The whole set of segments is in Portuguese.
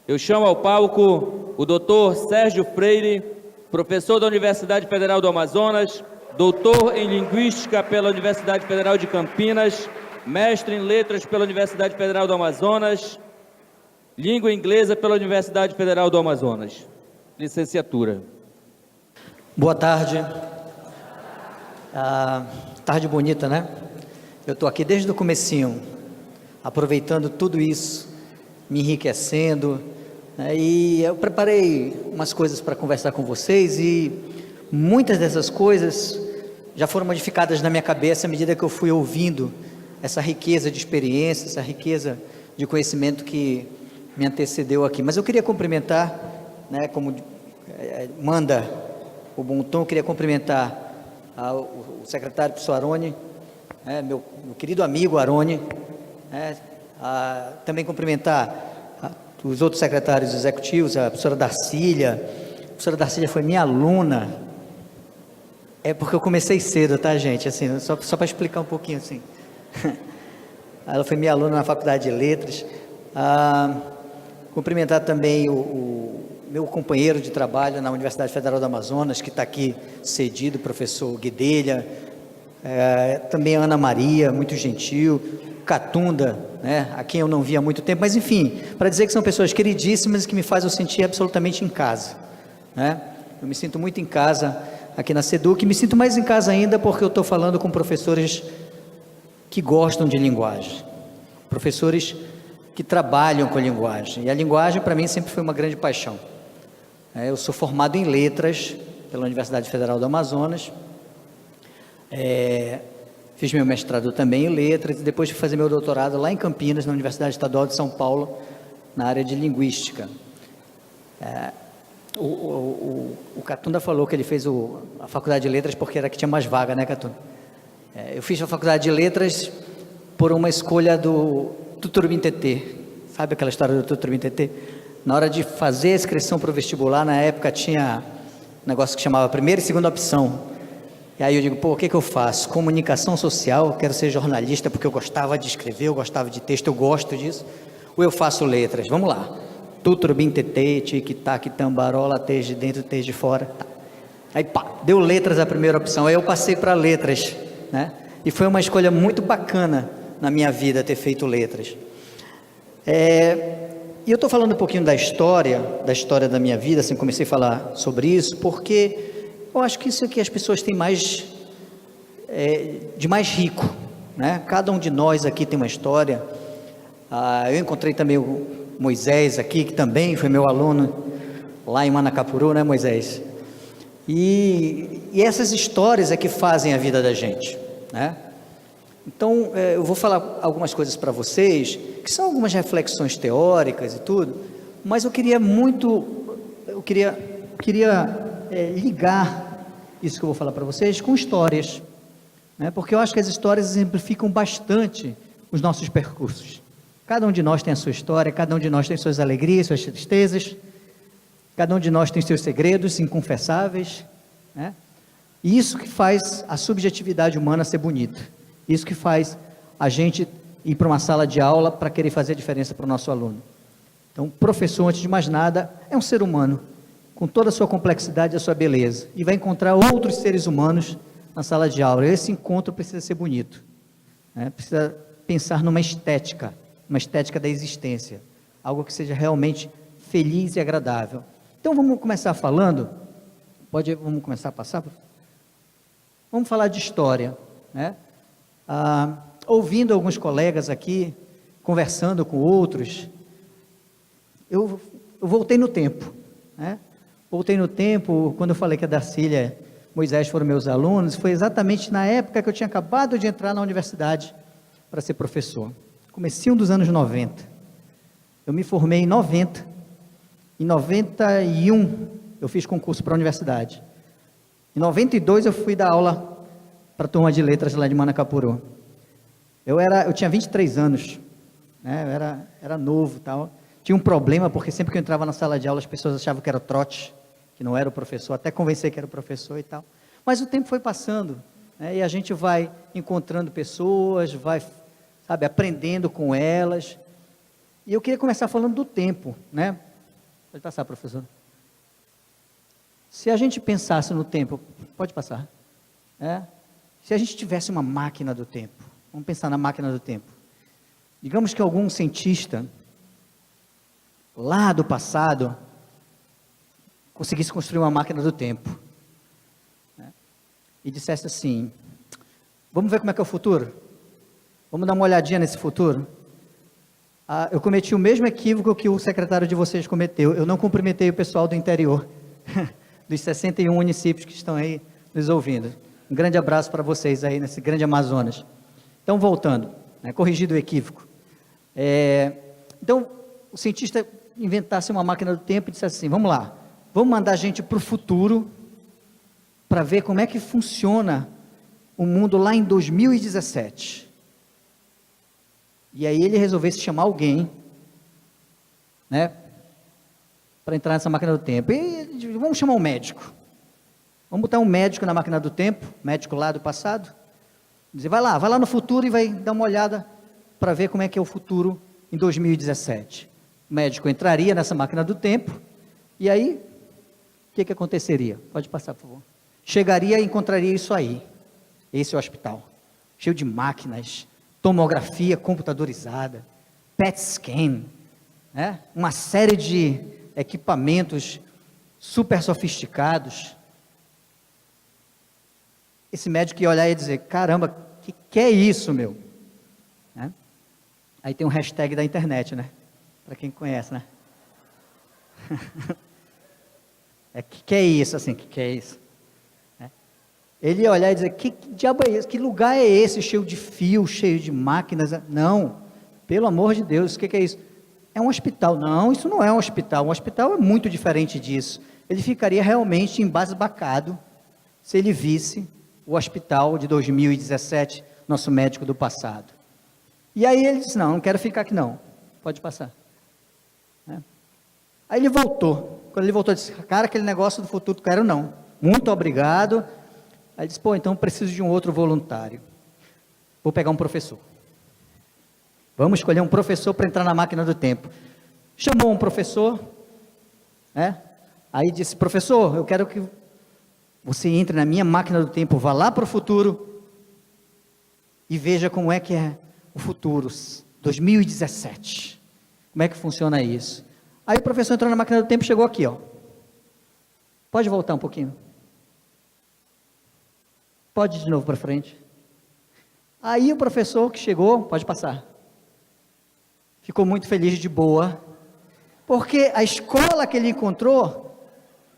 Eu chamo ao palco o doutor Sérgio Freire, professor da Universidade Federal do Amazonas, doutor em Linguística pela Universidade Federal de Campinas, mestre em Letras pela Universidade Federal do Amazonas, Língua Inglesa pela Universidade Federal do Amazonas. Licenciatura. Boa tarde. Tarde bonita, né? Eu estou aqui desde o comecinho, aproveitando tudo isso, me enriquecendo, né? E eu preparei umas coisas para conversar com vocês e muitas dessas coisas já foram modificadas na minha cabeça à medida que eu fui ouvindo essa riqueza de experiência, essa riqueza de conhecimento que me antecedeu aqui. Mas eu queria cumprimentar, né, como manda o bom tom, eu queria cumprimentar o secretário professor Arone, meu querido amigo Arone, também cumprimentar os outros secretários executivos, a professora Darcília. A professora Darcília foi minha aluna, porque eu comecei cedo, tá, gente? Assim, só para explicar um pouquinho, assim. Ela foi minha aluna na Faculdade de Letras. Cumprimentar também o meu companheiro de trabalho na Universidade Federal do Amazonas, que está aqui cedido, o professor Guedelha, também a Ana Maria, muito gentil, Catunda, né, a quem eu não via há muito tempo, mas enfim, para dizer que são pessoas queridíssimas que me fazem eu sentir absolutamente em casa, né? Eu me sinto muito em casa aqui na SEDUC, me sinto mais em casa ainda porque eu estou falando com professores que gostam de linguagem, professores que trabalham com a linguagem, e a linguagem para mim sempre foi uma grande paixão. Eu sou formado em letras pela Universidade Federal do Amazonas, fiz meu mestrado também em letras, e depois de fazer meu doutorado lá em Campinas, na Universidade Estadual de São Paulo, na área de linguística. O Catunda falou que ele fez a faculdade de letras porque era que tinha mais vaga, né, Catunda? Eu fiz a faculdade de letras por uma escolha do Tuturbin-TT, sabe aquela história do Tuturbin-TT? Na hora de fazer a inscrição para o vestibular, na época tinha um negócio que chamava primeira e segunda opção, e aí eu digo, o que eu faço? Comunicação social, quero ser jornalista porque eu gostava de escrever, eu gostava de texto, eu gosto disso, ou eu faço letras? Vamos lá, Tuturbin-TT, tic-tac, tambarola, tez de dentro, tez de fora, tá. Aí pá, deu letras a primeira opção, aí eu passei para letras, né? E foi uma escolha muito bacana na minha vida ter feito letras. E eu estou falando um pouquinho da história da minha vida, assim, comecei a falar sobre isso, porque eu acho que isso é que as pessoas têm mais, de mais rico, né? Cada um de nós aqui tem uma história. Eu encontrei também o Moisés aqui, que também foi meu aluno lá em Manacapuru, né, Moisés? E essas histórias é que fazem a vida da gente, né? Então, eu vou falar algumas coisas para vocês, que são algumas reflexões teóricas e tudo, mas eu queria ligar isso que eu vou falar para vocês com histórias, né? Porque eu acho que as histórias exemplificam bastante os nossos percursos. Cada um de nós tem a sua história, cada um de nós tem suas alegrias, suas tristezas, cada um de nós tem seus segredos inconfessáveis, né? E isso que faz a subjetividade humana ser bonita. Isso que faz a gente ir para uma sala de aula para querer fazer a diferença para o nosso aluno. Então, o professor, antes de mais nada, é um ser humano, com toda a sua complexidade e a sua beleza, e vai encontrar outros seres humanos na sala de aula. Esse encontro precisa ser bonito, né? Precisa pensar numa estética da existência, algo que seja realmente feliz e agradável. Então, vamos começar falando, vamos começar a passar? Vamos falar de história, né? Ouvindo alguns colegas aqui, conversando com outros, eu voltei no tempo, né? Voltei no tempo, quando eu falei que a Darcília e Moisés foram meus alunos, foi exatamente na época que eu tinha acabado de entrar na universidade para ser professor, comecinho dos anos 90, eu me formei em 90, em 91 eu fiz concurso para a universidade, em 92 eu fui dar aula para a turma de letras lá de Manacapuru. Eu tinha 23 anos, né? Eu era novo e tal. Tinha um problema, porque sempre que eu entrava na sala de aula, as pessoas achavam que era o trote, que não era o professor, até convencer que era o professor e tal. Mas o tempo foi passando, né? E a gente vai encontrando pessoas, vai, sabe, aprendendo com elas. E eu queria começar falando do tempo, né? Pode passar, professor. Se a gente pensasse no tempo, pode passar. Se a gente tivesse uma máquina do tempo, vamos pensar na máquina do tempo. Digamos que algum cientista, lá do passado, conseguisse construir uma máquina do tempo, né? E dissesse assim, vamos ver como é que é o futuro? Vamos dar uma olhadinha nesse futuro? Eu cometi o mesmo equívoco que o secretário de vocês cometeu. Eu não cumprimentei o pessoal do interior, dos 61 municípios que estão aí nos ouvindo. Um grande abraço para vocês aí nesse grande Amazonas. Então, voltando, né, corrigido o equívoco. Então, o cientista inventasse uma máquina do tempo e dissesse assim, vamos lá, vamos mandar a gente para o futuro para ver como é que funciona o mundo lá em 2017. E aí ele resolvesse chamar alguém, né, para entrar nessa máquina do tempo. E vamos chamar um médico. Vamos botar um médico na máquina do tempo, médico lá do passado. Dizer, vai lá no futuro e vai dar uma olhada para ver como é que é o futuro em 2017. O médico entraria nessa máquina do tempo e aí, o que aconteceria? Pode passar, por favor. Chegaria e encontraria isso aí. Esse é o hospital, cheio de máquinas, tomografia computadorizada, PET scan, né? Uma série de equipamentos super sofisticados. Esse médico ia olhar e ia dizer, caramba, que é isso, meu? Né? Aí tem um hashtag da internet, né? Para quem conhece, né? Que é isso, assim, que é isso? Ele ia olhar e dizer, que diabo é esse? Que lugar é esse, cheio de fios, cheio de máquinas? Não, pelo amor de Deus, o que é isso? É um hospital. Não, isso não é um hospital. Um hospital é muito diferente disso. Ele ficaria realmente embasbacado se ele visse o hospital de 2017, nosso médico do passado. E aí ele disse, não quero ficar aqui não. Pode passar. Aí ele voltou. Quando ele voltou, ele disse, cara, aquele negócio do futuro, quero não. Muito obrigado. Aí ele disse, então preciso de um outro voluntário. Vou pegar um professor. Vamos escolher um professor para entrar na máquina do tempo. Chamou um professor, né? Aí disse, professor, eu quero que você entre na minha máquina do tempo, vá lá para o futuro e veja como é que é o futuro, 2017. Como é que funciona isso? Aí o professor entrou na máquina do tempo e chegou aqui, ó. Pode voltar um pouquinho? Pode ir de novo para frente. Aí o professor que chegou, pode passar, ficou muito feliz de boa, porque a escola que ele encontrou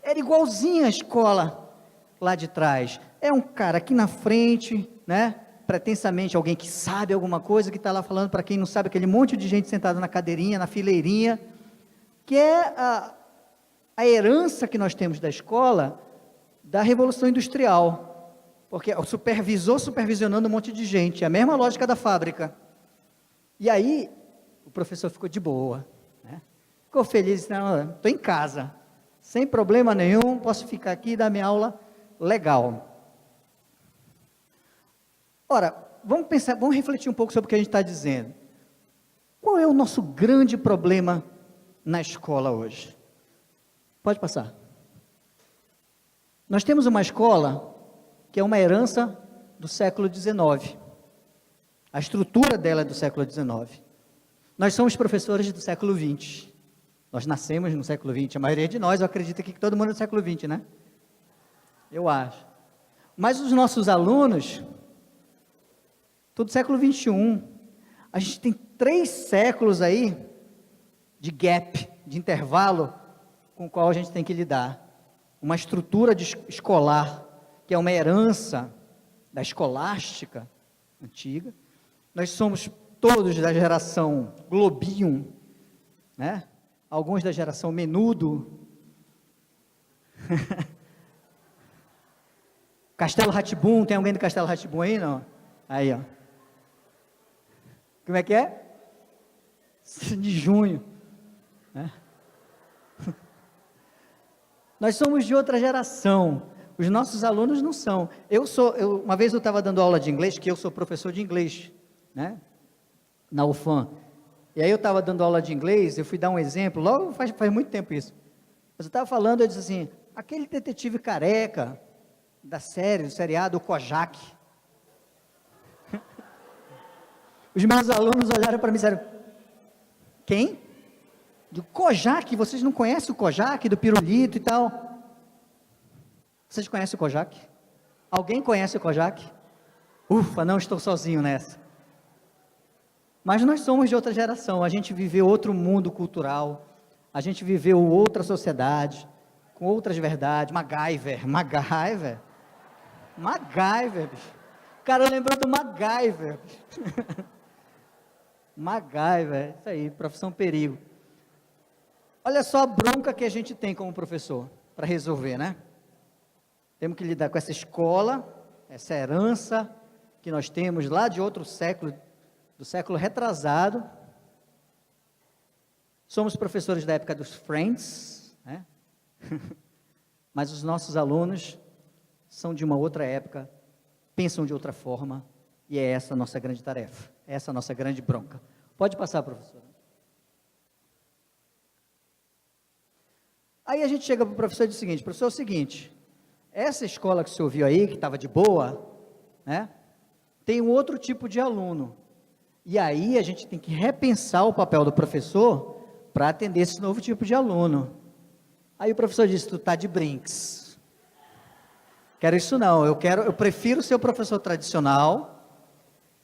era igualzinha à escola lá de trás. É um cara aqui na frente, né? Pretensamente alguém que sabe alguma coisa, que está lá falando para quem não sabe, aquele monte de gente sentada na cadeirinha, na fileirinha, que é a herança que nós temos da escola, da Revolução Industrial. Porque o supervisor supervisionando um monte de gente, é a mesma lógica da fábrica. E aí, o professor ficou de boa, né? Ficou feliz, não, estou em casa, sem problema nenhum, posso ficar aqui e dar minha aula legal. Ora, vamos pensar, vamos refletir um pouco sobre o que a gente está dizendo. Qual é o nosso grande problema na escola hoje? Pode passar. Nós temos uma escola que é uma herança do século XIX. A estrutura dela é do século XIX. Nós somos professores do século XX. Nós nascemos no século XX. A maioria de nós, eu acredito que todo mundo é do século XX, né? Eu acho. Mas os nossos alunos, tudo século XXI. A gente tem 3 séculos aí de gap, de intervalo, com o qual a gente tem que lidar. Uma estrutura escolar, que é uma herança da escolástica antiga. Nós somos todos da geração Globinho, né? Alguns da geração Menudo. Castelo Rá-Tim-Bum, tem alguém do Castelo Rá-Tim-Bum aí, não? Aí, ó. Como é que é? De junho, né? Nós somos de outra geração. Os nossos alunos não são. Uma vez eu estava dando aula de inglês, que eu sou professor de inglês, né? Na UFAM. E aí eu estava dando aula de inglês, eu fui dar um exemplo, logo faz muito tempo isso. Mas eu estava falando, eu disse assim, aquele detetive careca da série, do seriado, o Kojak. Os meus alunos olharam para mim e disseram, quem? Do Kojak, vocês não conhecem o Kojak, do pirulito e tal? Vocês conhecem o Kojak? Alguém conhece o Kojak? Ufa, não estou sozinho nessa. Mas nós somos de outra geração, a gente viveu outro mundo cultural, a gente viveu outra sociedade, com outras verdades. MacGyver, bicho. O cara lembrou do MacGyver. MacGyver, isso aí, profissão perigo. Olha só a bronca que a gente tem como professor, para resolver, né? Temos que lidar com essa escola, essa herança que nós temos lá de outro século, do século retrasado. Somos professores da época dos Friends, né? Mas os nossos alunos são de uma outra época, pensam de outra forma, e é essa a nossa grande tarefa, é essa a nossa grande bronca. Pode passar, professor. Aí a gente chega para o professor e diz o seguinte, professor, é o seguinte, essa escola que você ouviu aí, que estava de boa, né, tem um outro tipo de aluno, e aí a gente tem que repensar o papel do professor para atender esse novo tipo de aluno. Aí o professor disse, tu tá de brinks. Quero isso não, eu prefiro ser o professor tradicional,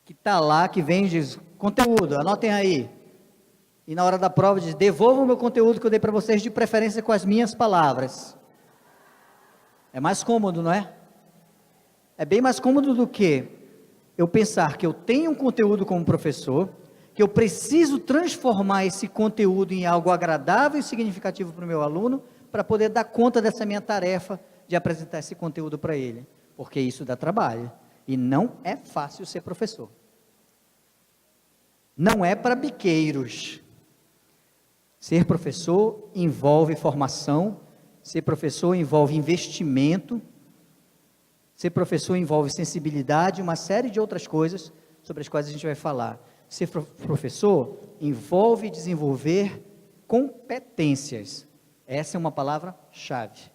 que está lá, que vem e diz, conteúdo, anotem aí. E na hora da prova diz, devolvam o meu conteúdo que eu dei para vocês, de preferência com as minhas palavras. É mais cômodo, não é? É bem mais cômodo do que eu pensar que eu tenho um conteúdo como professor, que eu preciso transformar esse conteúdo em algo agradável e significativo para o meu aluno, para poder dar conta dessa minha tarefa de apresentar esse conteúdo para ele, porque isso dá trabalho, e não é fácil ser professor. Não é para biqueiros. Ser professor envolve formação, ser professor envolve investimento, ser professor envolve sensibilidade, uma série de outras coisas sobre as quais a gente vai falar. Ser professor envolve desenvolver competências. Essa é uma palavra-chave.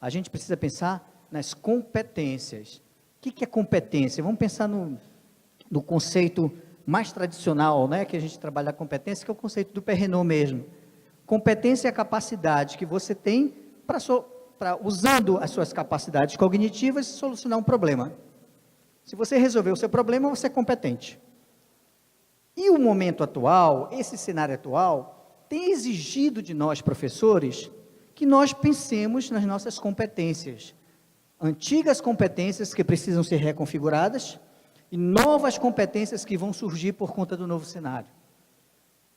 A gente precisa pensar nas competências. O que é competência? Vamos pensar no conceito mais tradicional, né, que a gente trabalha a competência, que é o conceito do Perrenot mesmo. Competência é a capacidade que você tem para, usando as suas capacidades cognitivas, solucionar um problema. Se você resolver o seu problema, você é competente. E o momento atual, esse cenário atual, tem exigido de nós, professores, que nós pensemos nas nossas competências. Antigas competências que precisam ser reconfiguradas e novas competências que vão surgir por conta do novo cenário.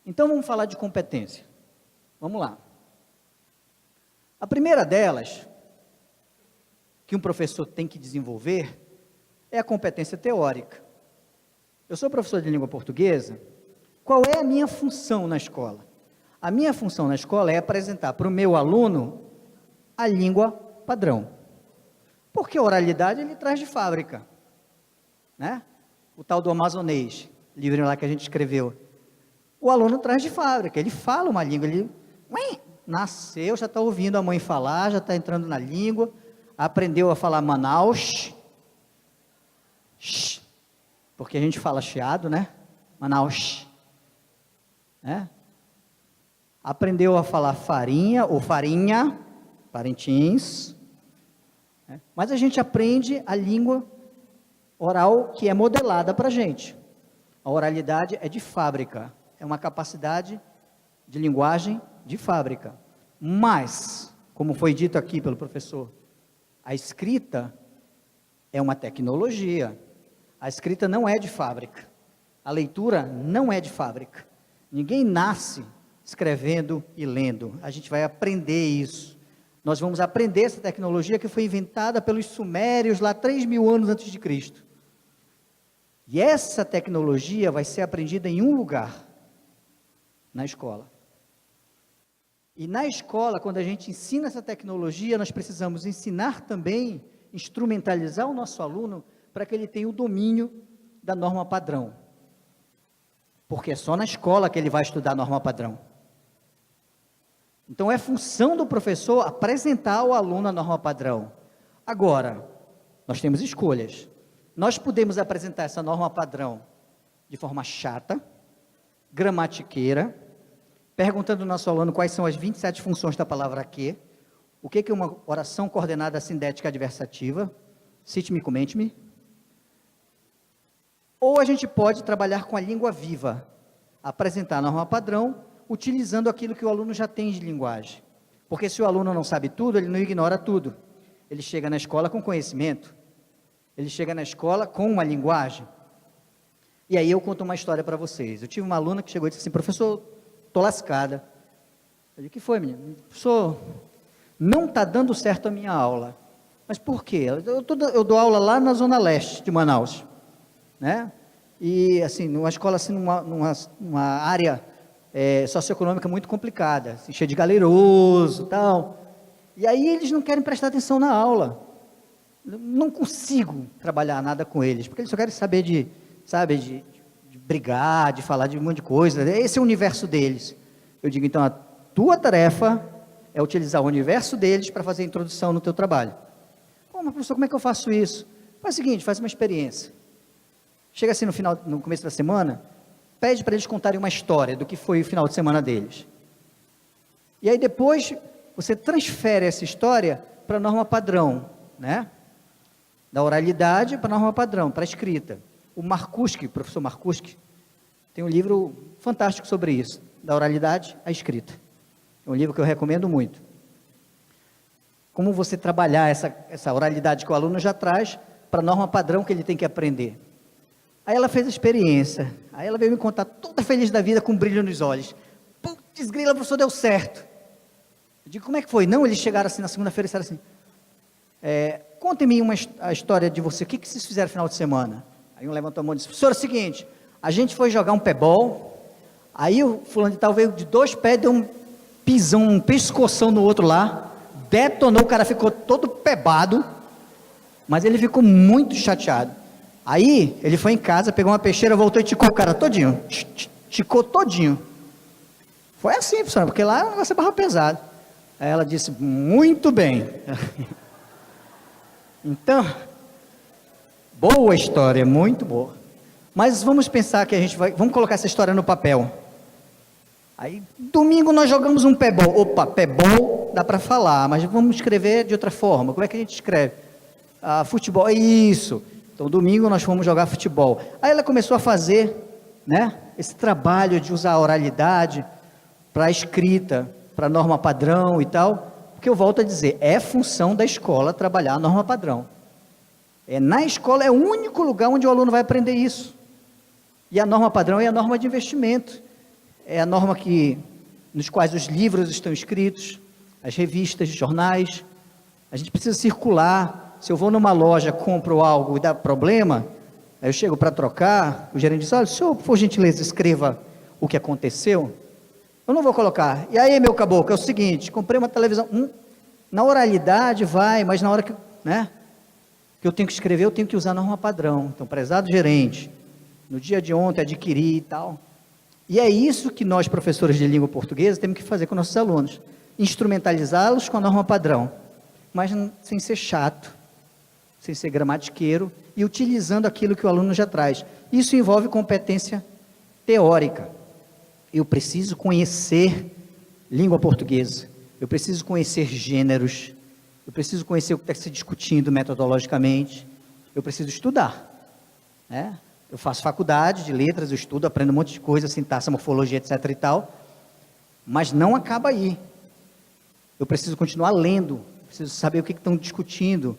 Então, vamos falar de competência. Vamos lá. A primeira delas, que um professor tem que desenvolver, é a competência teórica. Eu sou professor de língua portuguesa. Qual é a minha função na escola? A minha função na escola é apresentar para o meu aluno a língua padrão. Porque a oralidade ele traz de fábrica, né? O tal do amazonês, livro lá que a gente escreveu. O aluno traz de fábrica, ele fala uma língua, ele nasceu, já está ouvindo a mãe falar, já está entrando na língua, aprendeu a falar Manaus, porque a gente fala chiado, né? Manaus, né? Aprendeu a falar farinha, ou farinha, Parintins, né? Mas a gente aprende a língua oral que é modelada para a gente. A oralidade é de fábrica, é uma capacidade de linguagem de fábrica. Mas, como foi dito aqui pelo professor, a escrita é uma tecnologia. A escrita não é de fábrica. A leitura não é de fábrica. Ninguém nasce escrevendo e lendo. A gente vai aprender isso. Nós vamos aprender essa tecnologia que foi inventada pelos sumérios lá 3.000 anos antes de Cristo. E essa tecnologia vai ser aprendida em um lugar, na escola. E na escola, quando a gente ensina essa tecnologia, nós precisamos ensinar também, instrumentalizar o nosso aluno para que ele tenha o domínio da norma padrão. porque é só na escola que ele vai estudar a norma padrão. Então, é função do professor apresentar ao aluno a norma padrão. Agora, nós temos escolhas. Nós podemos apresentar essa norma padrão de forma chata, gramatiqueira, perguntando ao nosso aluno quais são as 27 funções da palavra que, o que é uma oração coordenada sindética adversativa, cite-me, comente-me. Ou a gente pode trabalhar com a língua viva, apresentar a norma padrão, utilizando aquilo que o aluno já tem de linguagem. Porque se o aluno não sabe tudo, ele não ignora tudo. Ele chega na escola com conhecimento, ele chega na escola com uma linguagem. E aí eu conto uma história para vocês. Eu tive uma aluna que chegou e disse assim: professor, estou lascada. Eu disse: o que foi, menino? Professor, não está dando certo a minha aula. Mas por quê? Eu dou aula lá na zona leste de Manaus, né? E assim, numa escola assim, numa área socioeconômica muito complicada, assim, cheia de galeiroso e tal. E aí eles não querem prestar atenção na aula. Não consigo trabalhar nada com eles, porque eles só querem saber de brigar, de falar de um monte de coisa. Esse é o universo deles. Eu digo, então, a tua tarefa é utilizar o universo deles para fazer a introdução no teu trabalho. Pô, mas professor, como é que eu faço isso? Faz o seguinte, faz uma experiência. Chega assim no começo da semana, pede para eles contarem uma história do que foi o final de semana deles. E aí depois, você transfere essa história para a norma padrão, né? Da oralidade para a norma padrão, para a escrita. O Marcuski, o professor Marcuski, tem um livro fantástico sobre isso, da oralidade à escrita. É um livro que eu recomendo muito. Como você trabalhar essa oralidade que o aluno já traz para a norma padrão que ele tem que aprender. Aí ela fez a experiência, aí ela veio me contar toda feliz da vida, com um brilho nos olhos. Putz, grila, professor, deu certo. Eu digo, como é que foi? Não, eles chegaram assim na segunda-feira e disseram assim, conte-me a história de você, o que vocês fizeram no final de semana? Aí um levantou a mão e disse, professor, é o seguinte, a gente foi jogar um pebol, aí o fulano de tal veio de 2 pés, deu um pisão, um pescoção no outro lá, detonou, o cara ficou todo pebado, mas ele ficou muito chateado. Aí ele foi em casa, pegou uma peixeira, voltou e ticou o cara todinho, ticou todinho. Foi assim, professor, porque lá o negócio é barra pesado. Aí ela disse, muito bem. Então, boa história, muito boa. Mas vamos pensar que vamos colocar essa história no papel. Aí, domingo nós jogamos um pebol. Opa, pebol dá para falar, mas vamos escrever de outra forma. Como é que a gente escreve? Futebol, isso. Então, domingo nós fomos jogar futebol. Aí ela começou a fazer, né, esse trabalho de usar a oralidade para a escrita, para a norma padrão e tal. Porque eu volto a dizer, é função da escola trabalhar a norma padrão. Na escola é o único lugar onde o aluno vai aprender isso. E a norma padrão é a norma de investimento. É a norma nos quais os livros estão escritos, as revistas, jornais. A gente precisa circular. Se eu vou numa loja, compro algo e dá problema, aí eu chego para trocar, o gerente diz, olha, senhor, por gentileza, escreva o que aconteceu. Eu não vou colocar. E aí, meu caboclo, é o seguinte, comprei uma televisão. Na oralidade vai, mas na hora que eu tenho que escrever, eu tenho que usar a norma padrão. Então, prezado gerente, no dia de ontem adquiri e tal. E é isso que nós, professores de língua portuguesa, temos que fazer com nossos alunos. Instrumentalizá-los com a norma padrão, mas sem ser chato, sem ser gramatiqueiro e utilizando aquilo que o aluno já traz. Isso envolve competência teórica. Eu preciso conhecer língua portuguesa, eu preciso conhecer gêneros, eu preciso conhecer o que está se discutindo metodologicamente, eu preciso estudar, né? Eu faço faculdade de letras, eu estudo, aprendo um monte de coisa, sintaxe, morfologia, etc. e tal, mas não acaba aí. Eu preciso continuar lendo, preciso saber o que estão discutindo,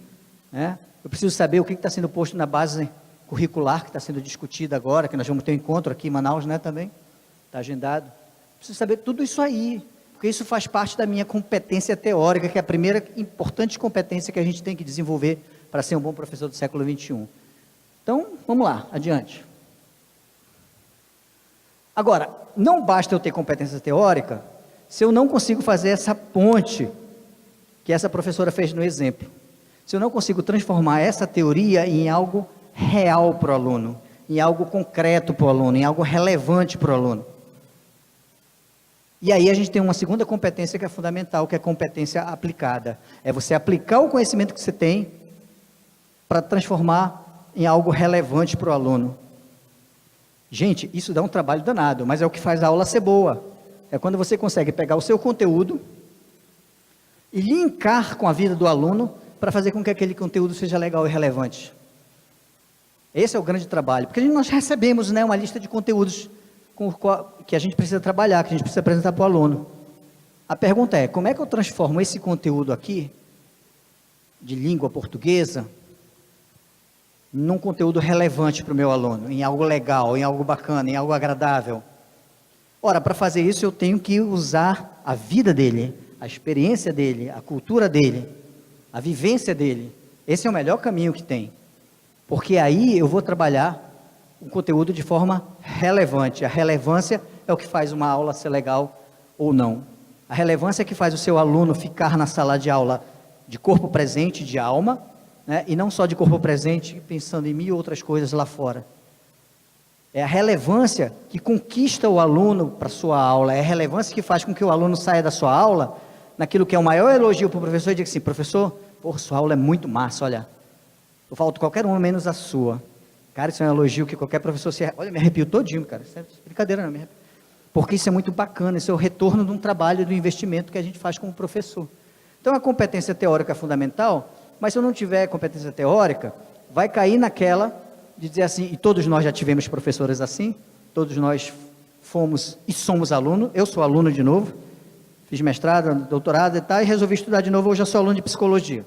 né? Eu preciso saber o que está sendo posto na base curricular que está sendo discutida agora, que nós vamos ter um encontro aqui em Manaus, né, também, está agendado. Preciso saber tudo isso aí, porque isso faz parte da minha competência teórica, que é a primeira importante competência que a gente tem que desenvolver para ser um bom professor do século XXI. Então, vamos lá, adiante. Agora, não basta eu ter competência teórica, se eu não consigo fazer essa ponte que essa professora fez no exemplo. Se eu não consigo transformar essa teoria em algo real para o aluno, em algo concreto para o aluno, em algo relevante para o aluno. E aí a gente tem uma segunda competência que é fundamental, que é a competência aplicada. É você aplicar o conhecimento que você tem para transformar em algo relevante para o aluno. Gente, isso dá um trabalho danado, mas é o que faz a aula ser boa. É quando você consegue pegar o seu conteúdo e linkar com a vida do aluno para fazer com que aquele conteúdo seja legal e relevante. Esse é o grande trabalho, porque nós recebemos, né, uma lista de conteúdos que a gente precisa trabalhar, que a gente precisa apresentar para o aluno. A pergunta é, como é que eu transformo esse conteúdo aqui, de língua portuguesa, num conteúdo relevante para o meu aluno, em algo legal, em algo bacana, em algo agradável? Ora, para fazer isso eu tenho que usar a vida dele, a experiência dele, a cultura dele, a vivência dele. Esse é o melhor caminho que tem, porque aí eu vou trabalhar o conteúdo de forma relevante. A relevância é o que faz uma aula ser legal ou não. A relevância é que faz o seu aluno ficar na sala de aula de corpo presente, de alma, né? E não só de corpo presente, pensando em mil outras coisas lá fora. É a relevância que conquista o aluno para a sua aula, é a relevância que faz com que o aluno saia da sua aula, naquilo que é o maior elogio para o professor, e diga assim, professor, pô, sua aula é muito massa, olha, eu falto qualquer uma menos a sua. Cara, isso é um elogio que qualquer professor se... Olha, me arrepio todinho, cara. Isso é brincadeira, não. Me arrepio. Porque isso é muito bacana. Isso é o retorno de um trabalho, do investimento que a gente faz como professor. Então, a competência teórica é fundamental, mas se eu não tiver competência teórica, vai cair naquela de dizer assim, e todos nós já tivemos professores assim, todos nós fomos e somos aluno. Eu sou aluno de novo, fiz mestrado, doutorado e tal, e resolvi estudar de novo. Hoje eu sou aluno de psicologia.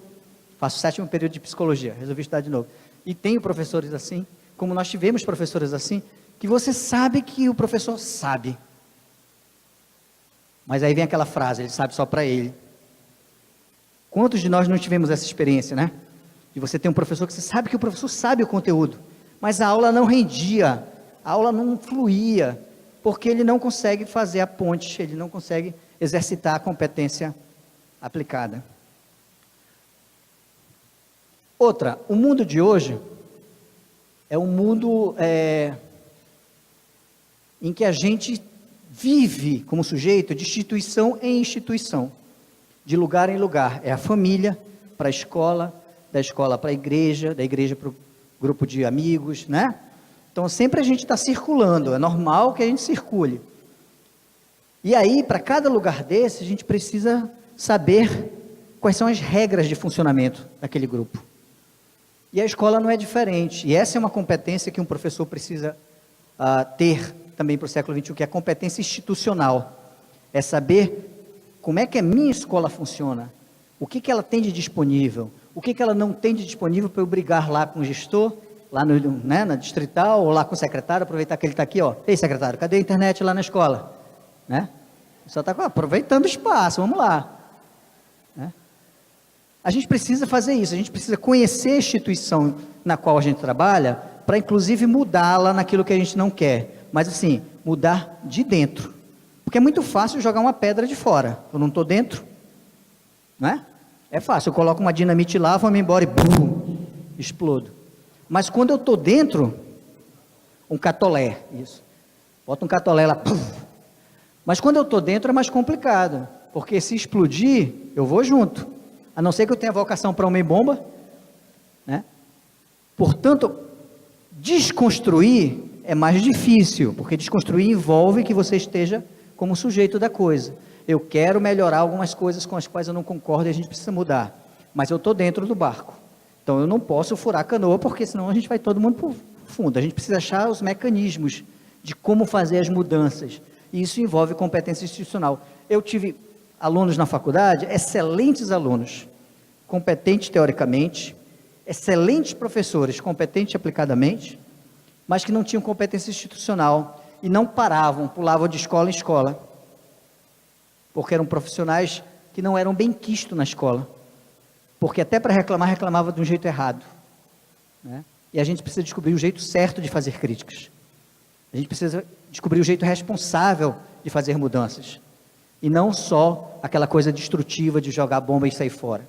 Faço o 7º período de psicologia, resolvi estudar de novo. E tenho professores assim, como nós tivemos professores assim, que você sabe que o professor sabe. Mas aí vem aquela frase, ele sabe só para ele. Quantos de nós não tivemos essa experiência, né? De você ter um professor que você sabe que o professor sabe o conteúdo, mas a aula não rendia, a aula não fluía, porque ele não consegue fazer a ponte, ele não consegue exercitar a competência aplicada. Outra, o mundo de hoje é um mundo em que a gente vive como sujeito de instituição em instituição, de lugar em lugar. É a família para a escola, da escola para a igreja, da igreja para o grupo de amigos, né? Então sempre a gente está circulando, é normal que a gente circule. E aí, para cada lugar desse, a gente precisa saber quais são as regras de funcionamento daquele grupo. E a escola não é diferente, e essa é uma competência que um professor precisa ter também para o século XXI, que é a competência institucional, é saber como é que a minha escola funciona, o que ela tem de disponível, o que ela não tem de disponível para eu brigar lá com o gestor, lá na distrital, ou lá com o secretário, aproveitar que ele está aqui, ó, ei secretário, cadê a internet lá na escola? Né? Só está aproveitando o espaço, vamos lá. Né? A gente precisa fazer isso, a gente precisa conhecer a instituição na qual a gente trabalha, para inclusive mudá-la naquilo que a gente não quer, mas assim, mudar de dentro, porque é muito fácil jogar uma pedra de fora, eu não estou dentro, né? É fácil, eu coloco uma dinamite lá, vou-me embora e bum, explodo, mas quando eu estou dentro, um catolé, isso, bota um catolé lá, pum. Mas quando eu estou dentro é mais complicado, porque se explodir, eu vou junto, a não ser que eu tenha vocação para homem-bomba, né? Portanto, desconstruir é mais difícil, porque desconstruir envolve que você esteja como sujeito da coisa. Eu quero melhorar algumas coisas com as quais eu não concordo e a gente precisa mudar, mas eu estou dentro do barco, então eu não posso furar a canoa, porque senão a gente vai todo mundo para o fundo. A gente precisa achar os mecanismos de como fazer as mudanças, e isso envolve competência institucional. Eu tive alunos na faculdade, excelentes alunos, competentes teoricamente, excelentes professores, competentes aplicadamente, mas que não tinham competência institucional, e não paravam, pulavam de escola em escola, porque eram profissionais que não eram bem quistos na escola, porque até para reclamar, reclamava de um jeito errado, né? E a gente precisa descobrir o jeito certo de fazer críticas, a gente precisa descobrir o jeito responsável de fazer mudanças, e não só aquela coisa destrutiva de jogar bomba e sair fora.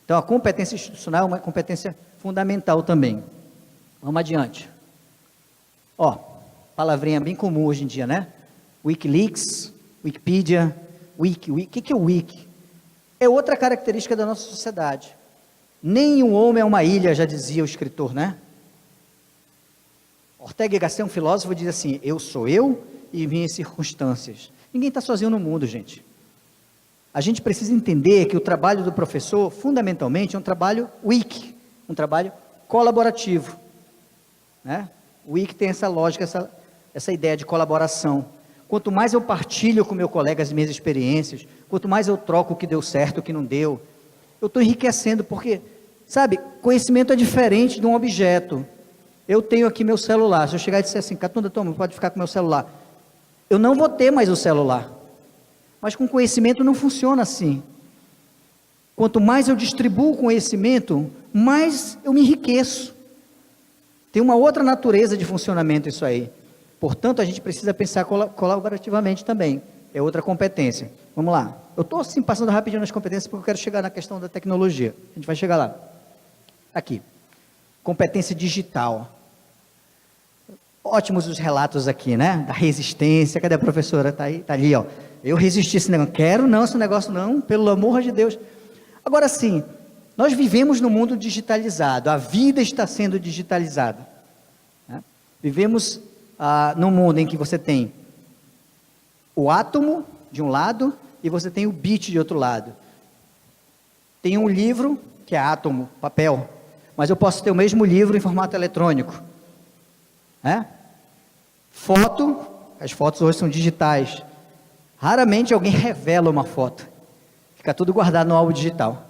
Então a competência institucional é uma competência fundamental também. Vamos adiante. Ó, palavrinha bem comum hoje em dia, né? Wikileaks, Wikipedia, Wiki. O que é o Wiki? É outra característica da nossa sociedade. Nenhum homem é uma ilha, já dizia o escritor, né? Ortega y Gasset, um filósofo, diz assim: eu sou eu e minhas circunstâncias. Ninguém está sozinho no mundo, gente. A gente precisa entender que o trabalho do professor, fundamentalmente, é um trabalho wiki, um trabalho colaborativo, né? O wiki tem essa lógica, essa ideia de colaboração. Quanto mais eu partilho com meu colega as minhas experiências, quanto mais eu troco o que deu certo, o que não deu, eu estou enriquecendo, porque, sabe, conhecimento é diferente de um objeto. Eu tenho aqui meu celular, se eu chegar e disser assim: Catunda, toma, pode ficar com meu celular, eu não vou ter mais o celular. Mas com conhecimento não funciona assim. Quanto mais eu distribuo conhecimento, mais eu me enriqueço. Tem uma outra natureza de funcionamento isso aí. Portanto, a gente precisa pensar colaborativamente também. É outra competência. Vamos lá. Eu estou assim passando rapidinho nas competências porque eu quero chegar na questão da tecnologia. A gente vai chegar lá. Aqui. Competência digital. Ótimos os relatos aqui, né? Da resistência. Cadê a professora? Está aí, está ali, ó. Eu resisti a esse negócio. Quero não, esse negócio não, pelo amor de Deus. Agora sim, nós vivemos num mundo digitalizado. A vida está sendo digitalizada, né? Vivemos num mundo em que você tem o átomo de um lado e você tem o bit de outro lado. Tem um livro que é átomo, papel, mas eu posso ter o mesmo livro em formato eletrônico, né? Foto, as fotos hoje são digitais. Raramente alguém revela uma foto, fica tudo guardado no álbum digital.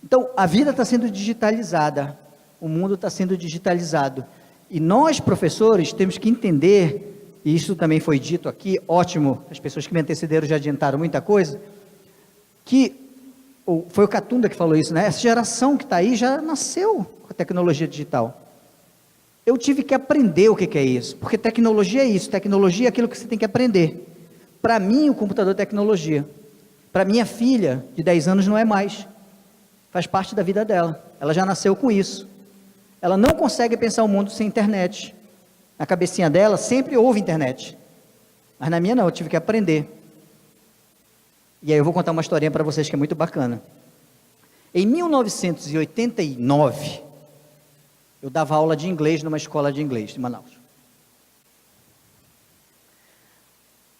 Então a vida está sendo digitalizada, o mundo está sendo digitalizado, e nós professores temos que entender, e isso também foi dito aqui, ótimo, as pessoas que me antecederam já adiantaram muita coisa, que foi o Catunda que falou isso, né? Essa geração que está aí já nasceu com a tecnologia digital. Eu tive que aprender o que é isso, porque tecnologia é isso, tecnologia é aquilo que você tem que aprender. Para mim, o computador é tecnologia. Para minha filha, de 10 anos, não é mais. Faz parte da vida dela. Ela já nasceu com isso. Ela não consegue pensar o mundo sem internet. Na cabecinha dela, sempre houve internet. Mas na minha não, eu tive que aprender. E aí eu vou contar uma historinha para vocês que é muito bacana. Em 1989, eu dava aula de inglês numa escola de inglês de Manaus.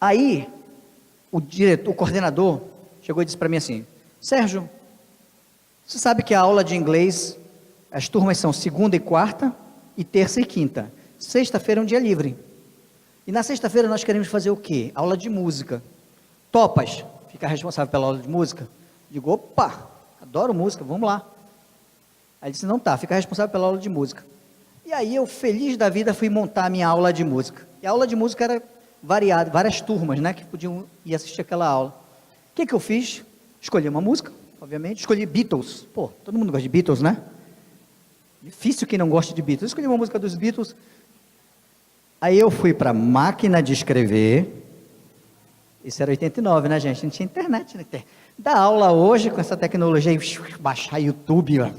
Aí, o coordenador, chegou e disse para mim assim: Sérgio, você sabe que a aula de inglês, as turmas são segunda e quarta, e terça e quinta. Sexta-feira é um dia livre. E na sexta-feira nós queremos fazer o quê? Aula de música. Topas? Fica responsável pela aula de música? Digo, opa, adoro música, vamos lá. Aí ele disse, não tá, fica responsável pela aula de música. E aí eu, feliz da vida, fui montar a minha aula de música. E a aula de música era variada, várias turmas, né, que podiam ir assistir aquela aula. O que eu fiz? Escolhi uma música, obviamente, escolhi Beatles. Pô, todo mundo gosta de Beatles, né? Difícil quem não gosta de Beatles. Eu escolhi uma música dos Beatles. Aí eu fui para a máquina de escrever. Isso era 89, né, gente? Não tinha internet, né? Dá aula hoje com essa tecnologia, baixar YouTube,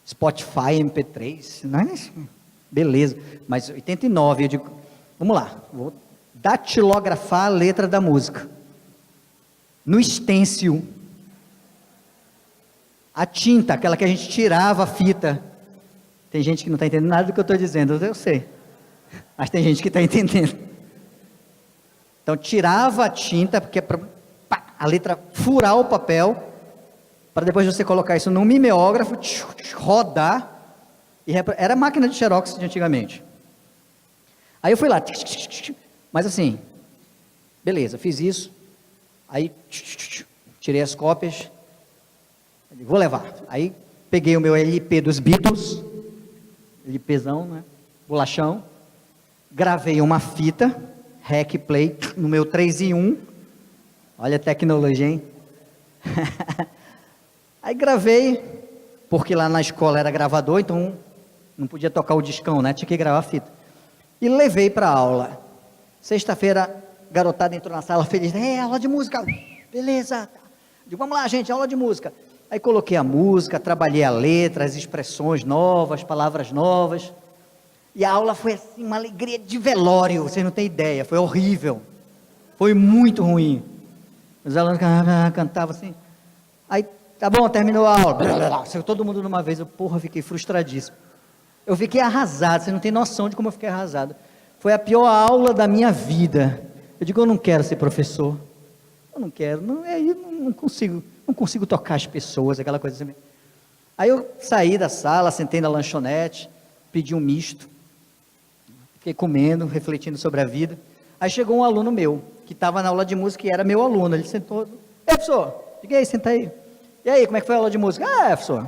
Spotify, MP3, não é isso? Beleza. Mas 89, eu digo, vamos lá, vou datilografar a letra da música. No stencil. A tinta, aquela que a gente tirava a fita. Tem gente que não está entendendo nada do que eu estou dizendo, eu sei. Mas tem gente que está entendendo. Então, tirava a tinta, porque é para a letra furar o papel, para depois você colocar isso num mimeógrafo, rodar, e era a máquina de xerox de antigamente. Aí eu fui lá, mas assim, beleza, fiz isso, aí tirei as cópias, vou levar. Aí peguei o meu LP dos Beatles, LPzão, né, bolachão, gravei uma fita, Rec Play, no meu 3 em 1, olha a tecnologia, hein? Aí gravei, porque lá na escola era gravador, então não podia tocar o discão, né? Tinha que gravar a fita. E levei para a aula. Sexta-feira, garotada entrou na sala feliz, aula de música, beleza. Digo, vamos lá, gente, aula de música. Aí coloquei a música, trabalhei a letra, as expressões novas, palavras novas. E a aula foi assim, uma alegria de velório, vocês não têm ideia, foi horrível. Foi muito ruim. Os alunos cantavam assim. Aí, tá bom, terminou a aula. Saiu todo mundo de uma vez. Eu fiquei frustradíssimo. Eu fiquei arrasado, você não tem noção de como eu fiquei arrasado. Foi a pior aula da minha vida. Eu digo, eu não quero ser professor. Eu não quero, não consigo tocar as pessoas, aquela coisa assim. Aí eu saí da sala, sentei na lanchonete, pedi um misto. Fiquei comendo, refletindo sobre a vida. Aí chegou um aluno meu, que estava na aula de música e era meu aluno. Ele sentou, ei, professor, diga aí, senta aí. E aí, como é que foi a aula de música? Professor,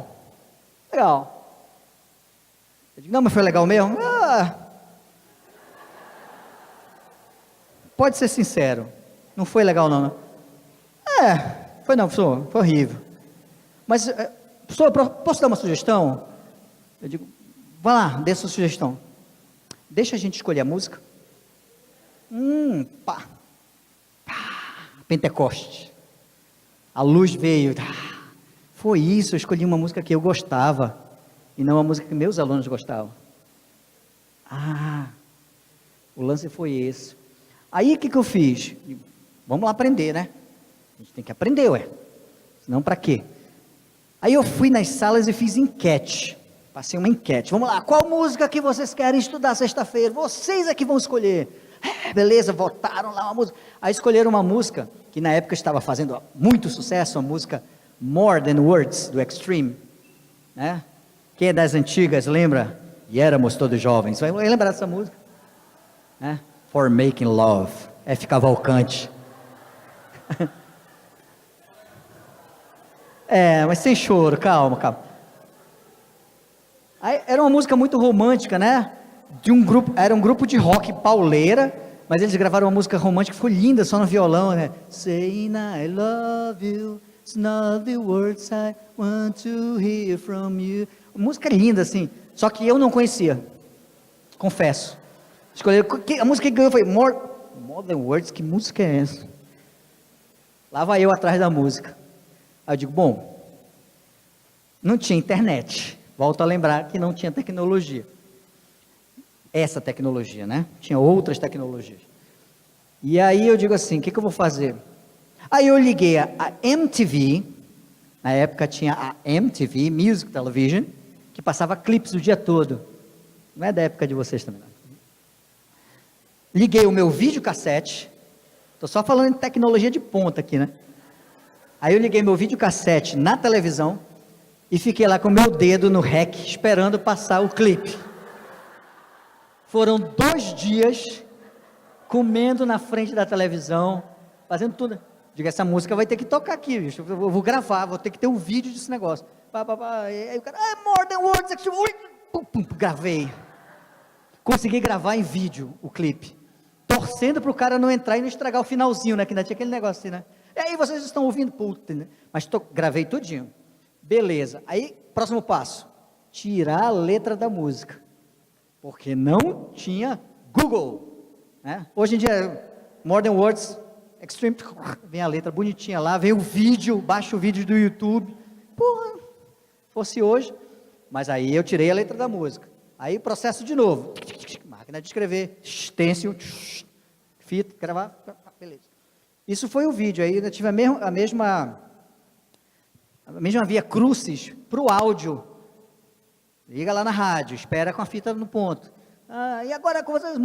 legal. Eu digo, não, mas foi legal mesmo? Pode ser sincero, não foi legal não, né? Foi não, professor, foi horrível. Mas, professor, posso dar uma sugestão? Eu digo, vai lá, dê sua sugestão. Deixa a gente escolher a música. Pentecoste. A luz veio. Foi isso, eu escolhi uma música que eu gostava. E não uma música que meus alunos gostavam. O lance foi esse. Aí o que eu fiz? Vamos lá aprender, né? A gente tem que aprender, senão para quê? Aí eu fui nas salas e fiz enquete. Passei uma enquete. Vamos lá, qual música que vocês querem estudar sexta-feira? Vocês é que vão escolher. Beleza, votaram lá uma música. Aí escolheram uma música que na época estava fazendo muito sucesso, a música More Than Words, do Extreme. Né? Quem é das antigas lembra? E éramos todos jovens. Vai lembrar dessa música? Né? For Making Love. F. Cavalcante. Mas sem choro, calma. Aí, era uma música muito romântica, né? Era um grupo de rock pauleira, mas eles gravaram uma música romântica, foi linda, só no violão, né? Saying I love you, it's not the words I want to hear from you. Música linda, assim, só que eu não conhecia, confesso. A música que ganhou foi More Than Words, que música é essa? Lá vai eu atrás da música. Aí eu digo, bom, não tinha internet. Volto a lembrar que não tinha tecnologia. Essa tecnologia, né? Tinha outras tecnologias. E aí eu digo assim, o que eu vou fazer? Aí eu liguei a MTV, na época tinha a MTV, Music Television, que passava clipes o dia todo. Não é da época de vocês também, não. Liguei o meu videocassete, estou só falando de tecnologia de ponta aqui, né? Aí eu liguei meu videocassete na televisão, e fiquei lá com o meu dedo no REC, esperando passar o clipe. Foram 2 dias, comendo na frente da televisão, fazendo tudo. Digo, essa música vai ter que tocar aqui, bicho. Eu vou gravar, vou ter que ter um vídeo desse negócio. E aí o cara, More Than Words, gravei. Consegui gravar em vídeo o clipe. Torcendo para o cara não entrar e não estragar o finalzinho, né? Que ainda tinha aquele negócio assim, né? E aí vocês estão ouvindo, puta, né? Mas gravei tudinho. Beleza, aí próximo passo, tirar a letra da música, porque não tinha Google, né? Hoje em dia, More Than Words, Extreme, vem a letra bonitinha lá, vem o vídeo, baixa o vídeo do YouTube, fosse hoje, mas aí eu tirei a letra da música, aí processo de novo, máquina de escrever, stencil, fita, gravar, beleza. Isso foi o vídeo, aí eu tive a mesma via crucis para o áudio. Liga lá na rádio, espera com a fita no ponto. E agora com vocês,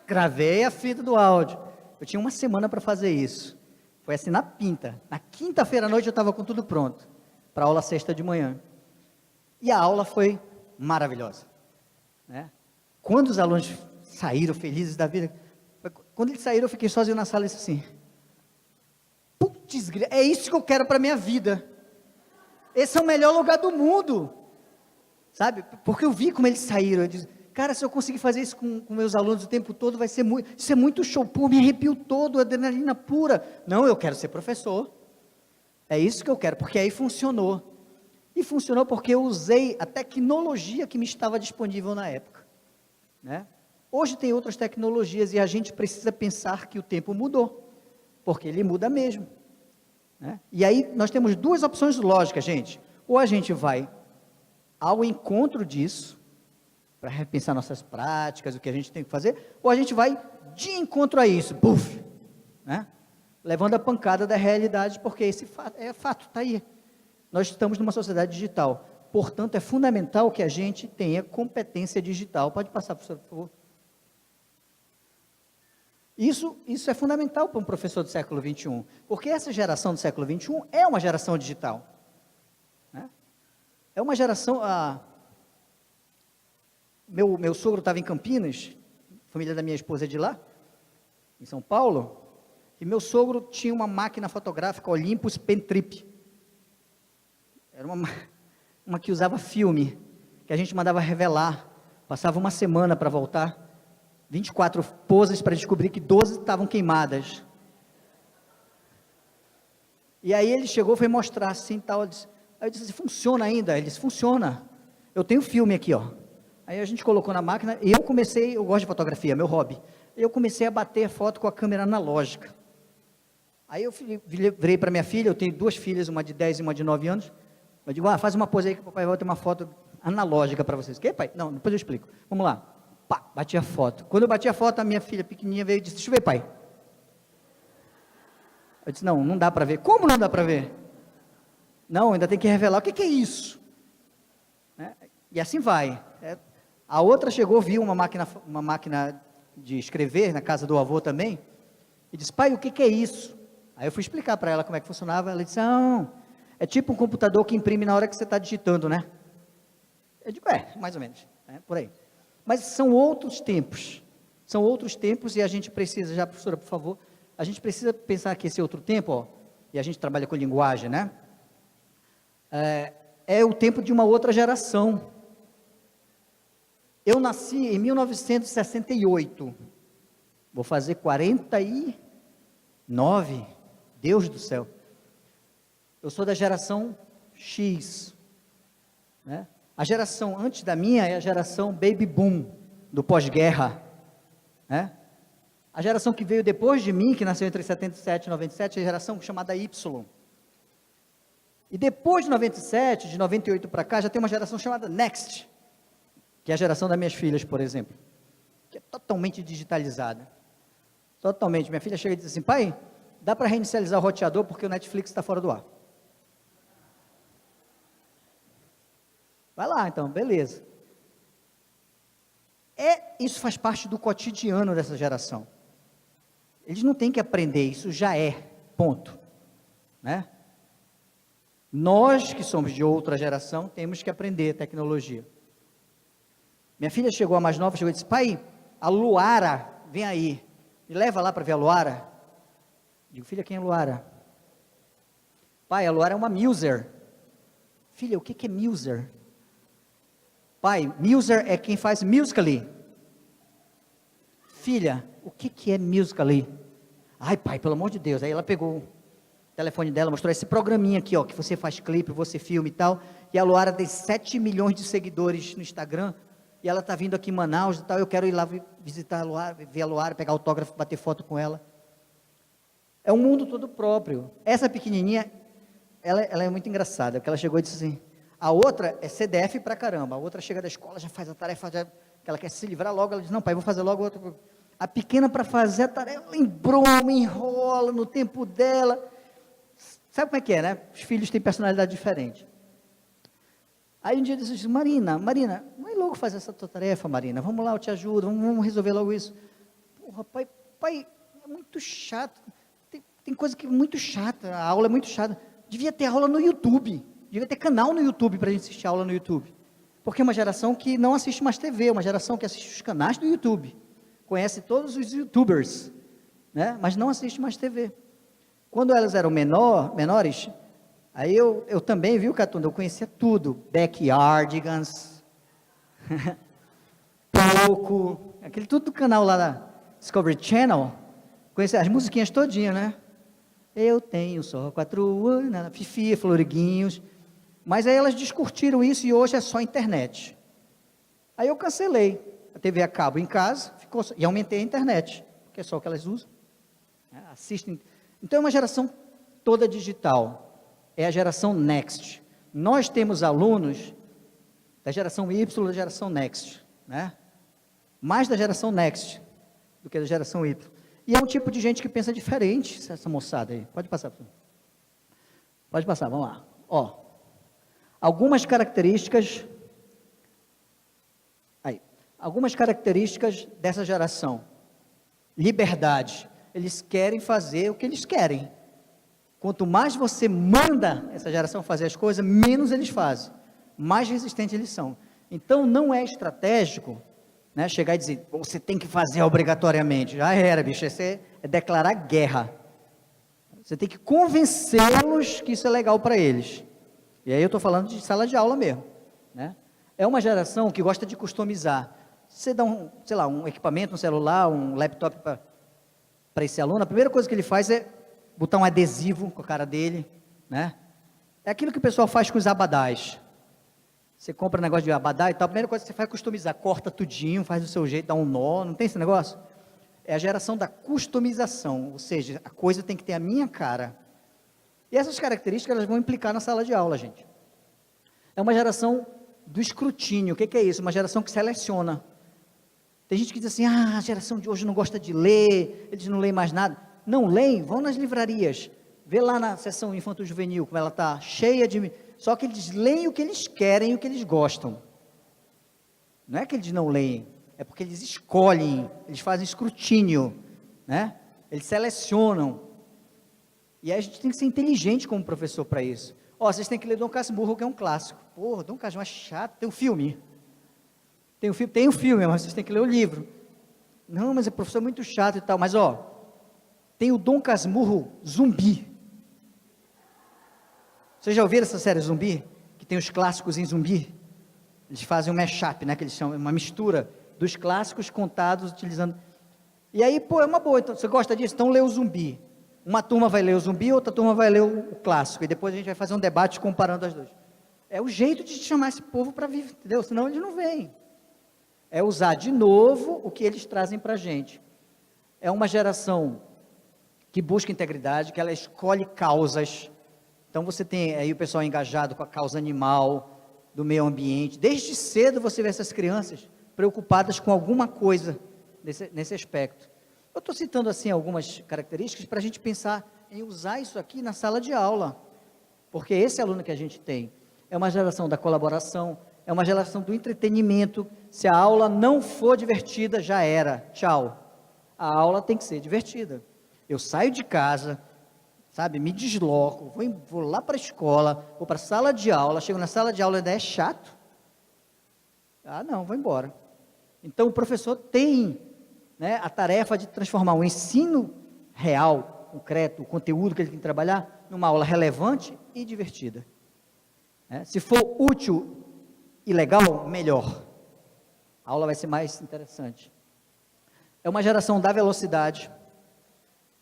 gravei a fita do áudio. Eu tinha uma semana para fazer isso. Foi assim na pinta. Na quinta-feira à noite eu estava com tudo pronto para a aula sexta de manhã. E a aula foi maravilhosa, né? Quando os alunos saíram felizes da vida, quando eles saíram eu fiquei sozinho na sala e disse assim, putz, é isso que eu quero para minha vida. Esse é o melhor lugar do mundo, sabe? Porque eu vi como eles saíram. Eu disse, cara, se eu conseguir fazer isso com meus alunos o tempo todo, vai ser muito, isso é muito show. Pô, me arrepio todo, adrenalina pura. Não, eu quero ser professor. É isso que eu quero, porque aí funcionou. E funcionou porque eu usei a tecnologia que me estava disponível na época, né? Hoje tem outras tecnologias e a gente precisa pensar que o tempo mudou, porque ele muda mesmo. Né? E aí nós temos 2 opções lógicas, gente. Ou a gente vai ao encontro disso, para repensar nossas práticas, o que a gente tem que fazer, ou a gente vai de encontro a isso, puf, né? Levando a pancada da realidade, porque esse fato, está aí. Nós estamos numa sociedade digital, portanto, é fundamental que a gente tenha competência digital. Pode passar, professor, por favor. Isso é fundamental para um professor do século XXI, porque essa geração do século XXI é uma geração digital, né? É uma geração... Meu sogro estava em Campinas, a família da minha esposa é de lá, em São Paulo, e meu sogro tinha uma máquina fotográfica Olympus Pentrip. Era uma que usava filme, que a gente mandava revelar, passava uma semana para voltar, 24 poses para descobrir que 12 estavam queimadas. E aí ele chegou, foi mostrar assim, tal, aí eu disse, funciona ainda? Ele disse, funciona, eu tenho filme aqui, ó. Aí a gente colocou na máquina, e eu gosto de fotografia, meu hobby, eu comecei a bater a foto com a câmera analógica. Aí eu virei para minha filha, eu tenho 2 filhas, uma de 10 e uma de 9 anos, eu digo, faz uma pose aí que o papai vai ter uma foto analógica para vocês. Que, pai? Não, depois eu explico. Vamos lá. Pá, bati a foto. Quando eu bati a foto, a minha filha pequenininha veio e disse, deixa eu ver, pai. Eu disse, não dá para ver. Como não dá para ver? Não, ainda tem que revelar. O que é isso? Né? E assim vai. A outra chegou, viu uma máquina de escrever na casa do avô também, e disse, pai, o que é isso? Aí eu fui explicar para ela como é que funcionava, ela disse, é tipo um computador que imprime na hora que você está digitando, né? Eu digo, mais ou menos, por aí. Mas são outros tempos, e a gente precisa, já professora, por favor, a gente precisa pensar que esse outro tempo, e a gente trabalha com linguagem, né? É o tempo de uma outra geração. Eu nasci em 1968, vou fazer 49, Deus do céu. Eu sou da geração X, né? A geração antes da minha é a geração Baby Boom, do pós-guerra, né? A geração que veio depois de mim, que nasceu entre 77 e 97, é a geração chamada Y. E depois de 97, de 98 para cá, já tem uma geração chamada Next, que é a geração das minhas filhas, por exemplo, que é totalmente digitalizada. Totalmente. Minha filha chega e diz assim, pai, dá para reinicializar o roteador porque o Netflix está fora do ar. Vai lá, então, beleza. Isso faz parte do cotidiano dessa geração. Eles não têm que aprender, isso já é, ponto. Né? Nós, que somos de outra geração, temos que aprender tecnologia. Minha filha chegou, a mais nova, chegou e disse, pai, a Luara, vem aí, me leva lá para ver a Luara. Digo, filha, quem é a Luara? Pai, a Luara é uma muser. Filha, o que é muser? Pai, muser é quem faz Musical.ly. Filha, o que é Musical.ly? Ai, pai, pelo amor de Deus. Aí ela pegou o telefone dela, mostrou esse programinha aqui, ó, que você faz clipe, você filma e tal. E a Luara tem 7 milhões de seguidores no Instagram. E ela está vindo aqui em Manaus e tal. Eu quero ir lá visitar a Luara, ver a Luara, pegar autógrafo, bater foto com ela. É um mundo todo próprio. Essa pequenininha, ela é muito engraçada, porque ela chegou e disse assim, a outra é CDF pra caramba, a outra chega da escola, já faz a tarefa, que ela quer se livrar logo, ela diz, não pai, vou fazer logo outra. A pequena para fazer a tarefa, ela embroma, enrola no tempo dela. Sabe como é que é, né? Os filhos têm personalidade diferente. Aí um dia eu disse, Marina, vai logo fazer essa tua tarefa, Marina, vamos lá, eu te ajudo, vamos resolver logo isso. Porra, pai, é muito chato, tem coisa que é muito chata, a aula é muito chata, devia ter aula no YouTube, devia ter canal no YouTube para a gente assistir aula no YouTube, porque é uma geração que não assiste mais TV, é uma geração que assiste os canais do YouTube, conhece todos os YouTubers, né? Mas não assiste mais TV. Quando elas eram menores, aí eu também, viu, Catunda, eu conhecia tudo, Backyardigans, Poco, aquele tudo do canal lá da Discovery Channel, conhecia as musiquinhas todinhas, né? Eu tenho só 4 anos, Fifi, Floriguinhos, mas aí elas discutiram isso e hoje é só internet. Aí eu cancelei a TV a cabo em casa, e aumentei a internet, porque é só o que elas usam, né? Assistem. Então é uma geração toda digital, é a geração Next. Nós temos alunos da geração Y, da geração Next. né? Mais da geração Next do que da geração Y. E é um tipo de gente que pensa diferente, essa moçada aí. Pode passar, professor. Pode passar, vamos lá. Ó, algumas características dessa geração. Liberdade. Eles querem fazer o que eles querem. Quanto mais você manda essa geração fazer as coisas, menos eles fazem. Mais resistentes eles são. Então, não é estratégico, né, chegar e dizer, você tem que fazer obrigatoriamente. Já era, bicho, isso é declarar guerra. Você tem que convencê-los que isso é legal para eles. E aí eu estou falando de sala de aula mesmo, né? É uma geração que gosta de customizar. Você dá um equipamento, um celular, um laptop para esse aluno, a primeira coisa que ele faz é botar um adesivo com a cara dele, né? É aquilo que o pessoal faz com os abadás. Você compra um negócio de abadá e tal, a primeira coisa que você faz é customizar, corta tudinho, faz do seu jeito, dá um nó, não tem esse negócio? É a geração da customização, ou seja, a coisa tem que ter a minha cara. E essas características, elas vão implicar na sala de aula, gente. É uma geração do escrutínio. O que é isso? Uma geração que seleciona. Tem gente que diz assim, a geração de hoje não gosta de ler, eles não leem mais nada. Não leem, vão nas livrarias, vê lá na seção infanto-juvenil, como ela está cheia de... Só que eles leem o que eles querem e o que eles gostam. Não é que eles não leem, é porque eles escolhem, eles fazem escrutínio, né? Eles selecionam. E aí a gente tem que ser inteligente como professor para isso. Ó, vocês têm que ler Dom Casmurro, que é um clássico. Porra, Dom Casmurro é chato, tem um filme. Tem um filme, mas vocês têm que ler o livro. Não, mas o professor é muito chato e tal. Mas ó, tem o Dom Casmurro Zumbi. Vocês já ouviram essa série Zumbi? Que tem os clássicos em zumbi? Eles fazem um mashup, né? Que eles chamam, uma mistura dos clássicos contados utilizando... E aí, pô, é uma boa. Então, você gosta disso? Então lê o Zumbi. Uma turma vai ler o Zumbi, outra turma vai ler o clássico. E depois a gente vai fazer um debate comparando as duas. É o jeito de chamar esse povo para vir, entendeu? Senão eles não vêm. É usar de novo o que eles trazem para a gente. É uma geração que busca integridade, que ela escolhe causas. Então você tem aí o pessoal engajado com a causa animal, do meio ambiente. Desde cedo você vê essas crianças preocupadas com alguma coisa nesse aspecto. Eu estou citando assim algumas características para a gente pensar em usar isso aqui na sala de aula, porque esse aluno que a gente tem é uma geração da colaboração, é uma geração do entretenimento. Se a aula não for divertida, já era, tchau. A aula tem que ser divertida. Eu saio de casa, sabe, me desloco, vou lá para a escola, vou para a sala de aula, chego na sala de aula e ainda é chato. Ah, não, vou embora. Então o professor tem, né, a tarefa de transformar o ensino real, concreto, o conteúdo que ele tem que trabalhar, numa aula relevante e divertida. Se for útil e legal, melhor. A aula vai ser mais interessante. É uma geração da velocidade.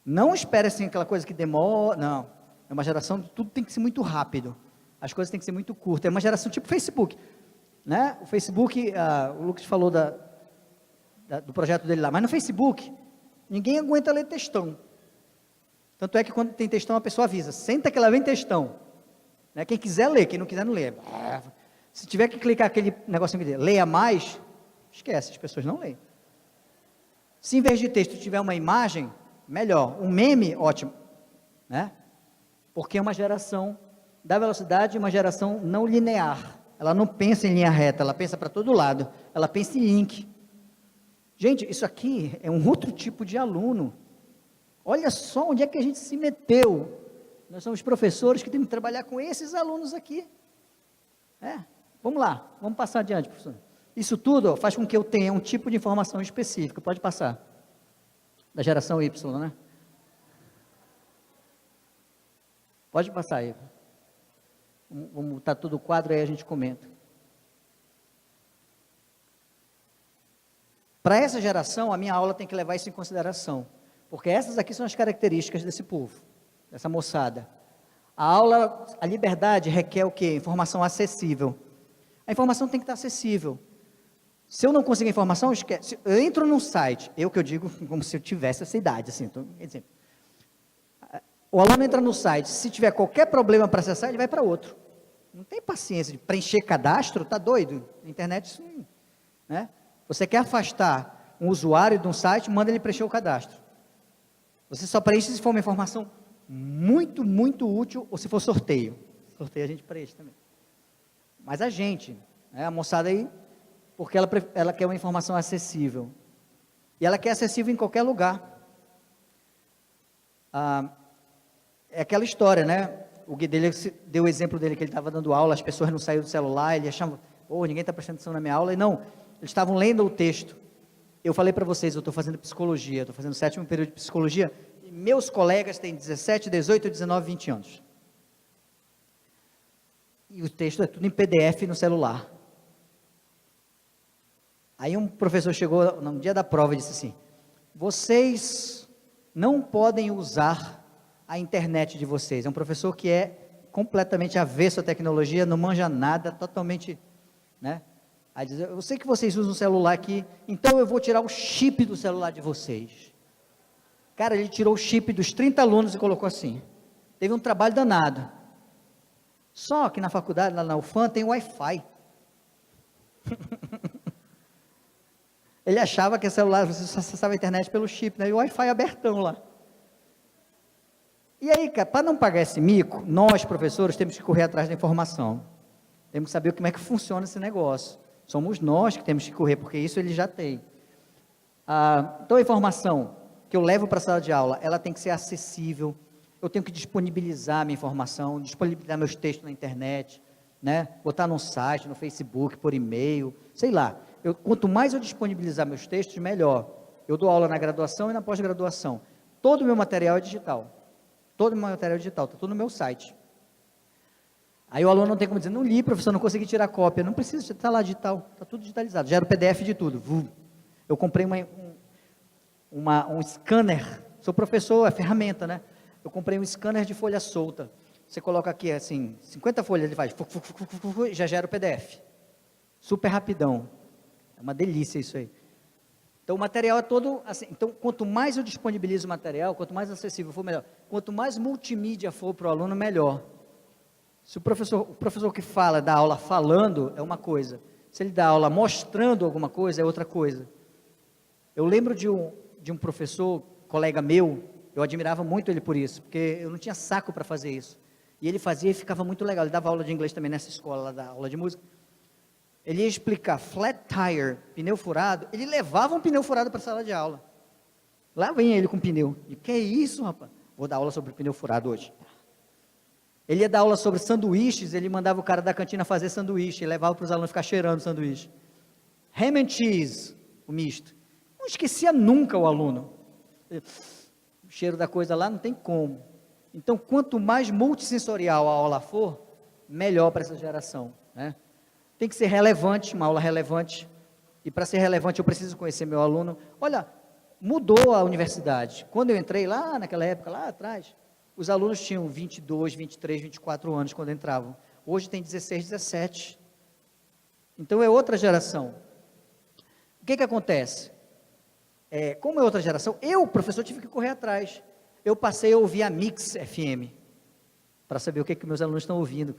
Não espere assim aquela coisa que demora, não. É uma geração de tudo tem que ser muito rápido. As coisas têm que ser muito curtas. É uma geração tipo Facebook, né? O Facebook, o Lucas falou do projeto dele lá, mas no Facebook, ninguém aguenta ler textão. Tanto é que quando tem textão, a pessoa avisa, senta que lá vem textão. Né? Quem quiser ler, quem não quiser não lê. Se tiver que clicar aquele negocinho que diz, leia mais, esquece, as pessoas não leem. Se em vez de texto tiver uma imagem, melhor. Um meme, ótimo. Né? Porque é uma geração da velocidade, uma geração não linear. Ela não pensa em linha reta, ela pensa para todo lado. Ela pensa em link. Gente, isso aqui é um outro tipo de aluno. Olha só onde é que a gente se meteu. Nós somos professores que temos que trabalhar com esses alunos aqui. Vamos lá, vamos passar adiante, professor. Isso tudo faz com que eu tenha um tipo de informação específica. Pode passar. Da geração Y, né? Pode passar aí. Vamos botar todo o quadro aí, a gente comenta. Para essa geração, a minha aula tem que levar isso em consideração, porque essas aqui são as características desse povo, dessa moçada. A aula, a liberdade requer o quê? Informação acessível. A informação tem que estar acessível. Se eu não conseguir informação, esquece. Eu entro num site, eu digo como se eu tivesse essa idade, assim, quer dizer, o aluno entra no site, se tiver qualquer problema para acessar, ele vai para outro. Não tem paciência de preencher cadastro, tá doido? Na internet, sim, né? Você quer afastar um usuário de um site, manda ele preencher o cadastro. Você só preenche se for uma informação muito, muito útil, ou se for sorteio. Sorteio a gente preenche também. Mas a gente, né, a moçada aí, porque ela quer uma informação acessível. E ela quer acessível em qualquer lugar. É aquela história, né? O Gui dele deu o exemplo dele, que ele estava dando aula, as pessoas não saíram do celular, ele achava, ninguém está prestando atenção na minha aula. E não, eles estavam lendo o texto. Eu falei para vocês, eu estou fazendo psicologia, estou fazendo o 7º período de psicologia, e meus colegas têm 17, 18, 19, 20 anos. E o texto é tudo em PDF no celular. Aí um professor chegou no dia da prova e disse assim, vocês não podem usar a internet de vocês. É um professor que é completamente avesso à tecnologia, não manja nada, totalmente, né? Aí diz, eu sei que vocês usam o celular aqui, então eu vou tirar o chip do celular de vocês. Cara, ele tirou o chip dos 30 alunos e colocou assim. Teve um trabalho danado. Só que na faculdade, lá na UFAM, tem Wi-Fi. Ele achava que o celular, você só acessava a internet pelo chip, né? E o Wi-Fi abertão lá. E aí, cara, para não pagar esse mico, nós, professores, temos que correr atrás da informação. Temos que saber como é que funciona esse negócio. Somos nós que temos que correr, porque isso ele já tem. Então, a informação que eu levo para a sala de aula, ela tem que ser acessível. Eu tenho que disponibilizar a minha informação, disponibilizar meus textos na internet, né? Botar no site, no Facebook, por e-mail, sei lá. Quanto mais eu disponibilizar meus textos, melhor. Eu dou aula na graduação e na pós-graduação. Todo o meu material é digital. Todo o meu material é digital, está tudo no meu site. Aí o aluno não tem como dizer, não li, professor, não consegui tirar cópia. Não precisa, está lá digital, está tudo digitalizado. Gera o PDF de tudo. Eu comprei um scanner. Sou professor, é ferramenta, né? Eu comprei um scanner de folha solta. Você coloca aqui, assim, 50 folhas, ele faz, já gera o PDF. Super rapidão. É uma delícia isso aí. Então, o material é todo assim. Então, quanto mais eu disponibilizo o material, quanto mais acessível for, melhor. Quanto mais multimídia for para o aluno, melhor. Se o professor que fala, dá aula falando, é uma coisa. Se ele dá aula mostrando alguma coisa, é outra coisa. Eu lembro de um professor, colega meu, eu admirava muito ele por isso, porque eu não tinha saco para fazer isso. E ele fazia e ficava muito legal. Ele dava aula de inglês também nessa escola, lá da aula de música. Ele ia explicar flat tire, pneu furado, ele levava um pneu furado para a sala de aula. Lá vem ele com pneu. E que é isso, rapaz? Vou dar aula sobre pneu furado hoje. Ele ia dar aula sobre sanduíches, ele mandava o cara da cantina fazer sanduíche, e levava para os alunos ficar cheirando sanduíche. Ham and cheese, o misto. Não esquecia nunca o aluno. O cheiro da coisa lá não tem como. Então, quanto mais multissensorial a aula for, melhor para essa geração, né? Tem que ser relevante, uma aula relevante, e para ser relevante eu preciso conhecer meu aluno. Olha, mudou a universidade. Quando eu entrei lá, naquela época, lá atrás, os alunos tinham 22, 23, 24 anos quando entravam. Hoje tem 16, 17. Então é outra geração. O que acontece? Como é outra geração, eu, professor, tive que correr atrás. Eu passei a ouvir a Mix FM, para saber o que meus alunos estão ouvindo,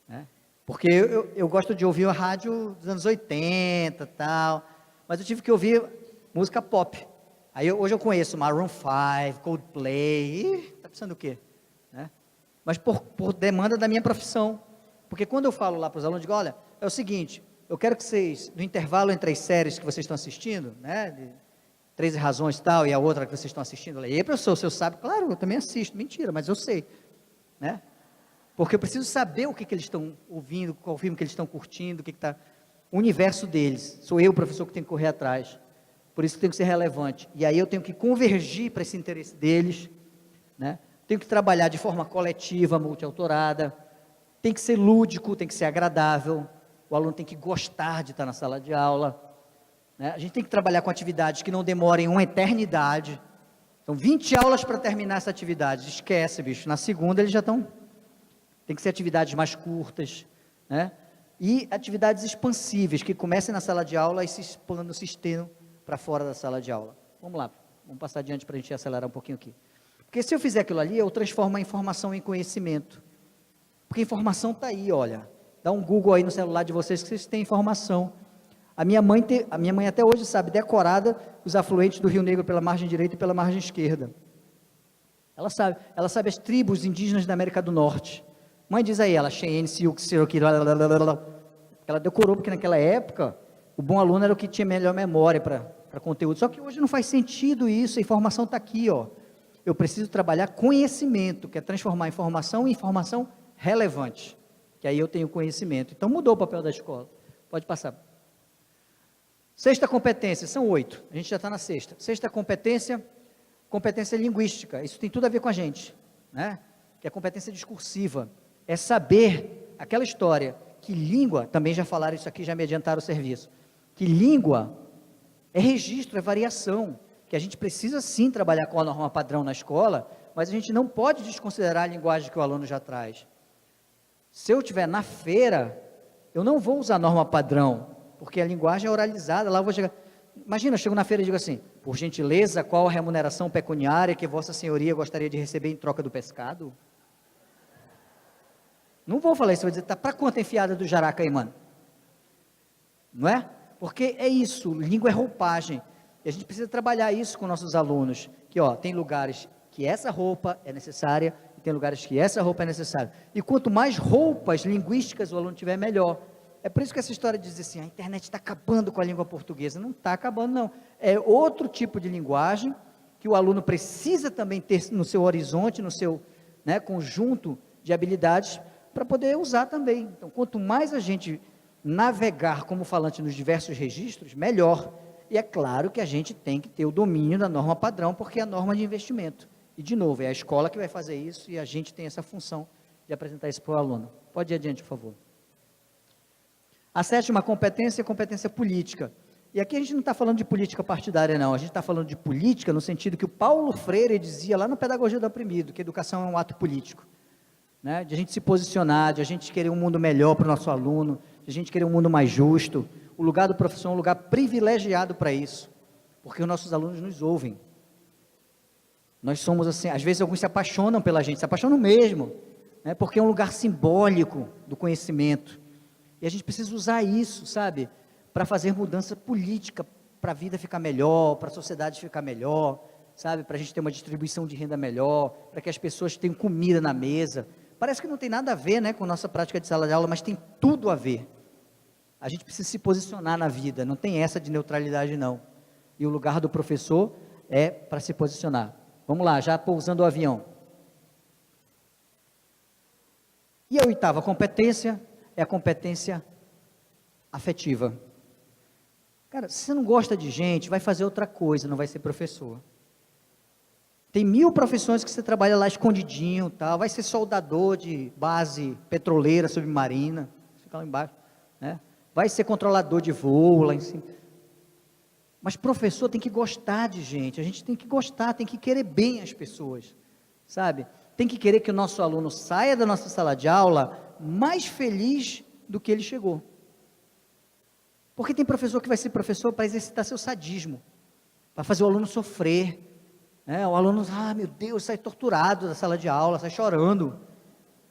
né? Porque eu gosto de ouvir a rádio dos anos 80 e tal, mas eu tive que ouvir música pop. Aí hoje eu conheço Maroon 5, Coldplay, tá pensando o quê? Né? Mas por demanda da minha profissão. Porque quando eu falo lá para os alunos, digo, olha, é o seguinte, eu quero que vocês, no intervalo entre as séries que vocês estão assistindo, né, de 13 razões e tal, e a outra que vocês estão assistindo, e aí, professor, o senhor sabe? Claro, eu também assisto, mentira, mas eu sei, né? Porque eu preciso saber o que eles estão ouvindo, qual filme que eles estão curtindo, o que está... O universo deles. Sou eu, professor, que tenho que correr atrás. Por isso que tenho que ser relevante. E aí eu tenho que convergir para esse interesse deles, né? Tenho que trabalhar de forma coletiva, multiautorada. Tem que ser lúdico, tem que ser agradável. O aluno tem que gostar de estar na sala de aula, né? A gente tem que trabalhar com atividades que não demorem uma eternidade. Então, 20 aulas para terminar essa atividade. Esquece, bicho. Na segunda eles já estão... Tem que ser atividades mais curtas, né? E atividades expansíveis, que comecem na sala de aula e se expandam, se estendam para fora da sala de aula. Vamos lá, vamos passar adiante para a gente acelerar um pouquinho aqui. Porque se eu fizer aquilo ali, eu transformo a informação em conhecimento. Porque a informação está aí, olha. Dá um Google aí no celular de vocês que vocês têm informação. A minha mãe até hoje sabe decorada os afluentes do Rio Negro pela margem direita e pela margem esquerda. Ela sabe as tribos indígenas da América do Norte. Mãe diz aí, ela Cheyenne, Sioux, Cherokee, ela decorou, porque naquela época, o bom aluno era o que tinha melhor memória para conteúdo. Só que hoje não faz sentido isso, a informação está aqui, ó. Eu preciso trabalhar conhecimento, que é transformar informação em informação relevante, que aí eu tenho conhecimento. Então mudou o papel da escola. Pode passar. Sexta competência, são 8, a gente já está na sexta. Sexta competência, competência linguística, isso tem tudo a ver com a gente, né? Que é a competência discursiva, é saber aquela história, que língua, também já falaram isso aqui, já me adiantaram o serviço, que língua é registro, é variação, que a gente precisa sim trabalhar com a norma padrão na escola, mas a gente não pode desconsiderar a linguagem que o aluno já traz. Se eu estiver na feira, eu não vou usar a norma padrão, porque a linguagem é oralizada, lá eu vou chegar, imagina, eu chego na feira e digo assim, por gentileza, qual a remuneração pecuniária que vossa senhoria gostaria de receber em troca do pescado? Não vou falar isso, vou dizer, tá para quanto a enfiada do jaraca aí, mano? Não é? Porque é isso, língua é roupagem, e a gente precisa trabalhar isso com nossos alunos, que ó, tem lugares que essa roupa é necessária, e tem lugares que essa roupa é necessária, e quanto mais roupas linguísticas o aluno tiver, melhor. É por isso que essa história diz assim, a internet está acabando com a língua portuguesa. Não está acabando, não. É outro tipo de linguagem que o aluno precisa também ter no seu horizonte, no seu, né, conjunto de habilidades, para poder usar também. Então, quanto mais a gente navegar como falante nos diversos registros, melhor. E é claro que a gente tem que ter o domínio da norma padrão, porque é a norma de investimento. E, de novo, é a escola que vai fazer isso e a gente tem essa função de apresentar isso para o aluno. Pode ir adiante, por favor. A sétima competência é competência política. E aqui a gente não está falando de política partidária, não. A gente está falando de política no sentido que o Paulo Freire dizia lá na Pedagogia do Oprimido, que a educação é um ato político. Né? De a gente se posicionar, de a gente querer um mundo melhor para o nosso aluno, de a gente querer um mundo mais justo. O lugar do professor é um lugar privilegiado para isso, porque os nossos alunos nos ouvem. Nós somos assim, às vezes alguns se apaixonam pela gente, se apaixonam mesmo, né? Porque é um lugar simbólico do conhecimento. E a gente precisa usar isso, sabe, para fazer mudança política, para a vida ficar melhor, para a sociedade ficar melhor, sabe, para a gente ter uma distribuição de renda melhor, para que as pessoas tenham comida na mesa. Parece que não tem nada a ver, né, com a nossa prática de sala de aula, mas tem tudo a ver. A gente precisa se posicionar na vida, não tem essa de neutralidade, não. E o lugar do professor é para se posicionar. Vamos lá, já pousando o avião. E a oitava competência é a competência afetiva. Cara, se você não gosta de gente, vai fazer outra coisa, não vai ser professor. Tem 1000 profissões que você trabalha lá escondidinho, tal, vai ser soldador de base petroleira, submarina, fica lá embaixo, né? Vai ser controlador de voo lá em cima. Mas professor tem que gostar de gente, a gente tem que gostar, tem que querer bem as pessoas, sabe? Tem que querer que o nosso aluno saia da nossa sala de aula mais feliz do que ele chegou. Porque tem professor que vai ser professor para exercitar seu sadismo, para fazer o aluno sofrer, né? O aluno, meu Deus, sai torturado da sala de aula, sai chorando.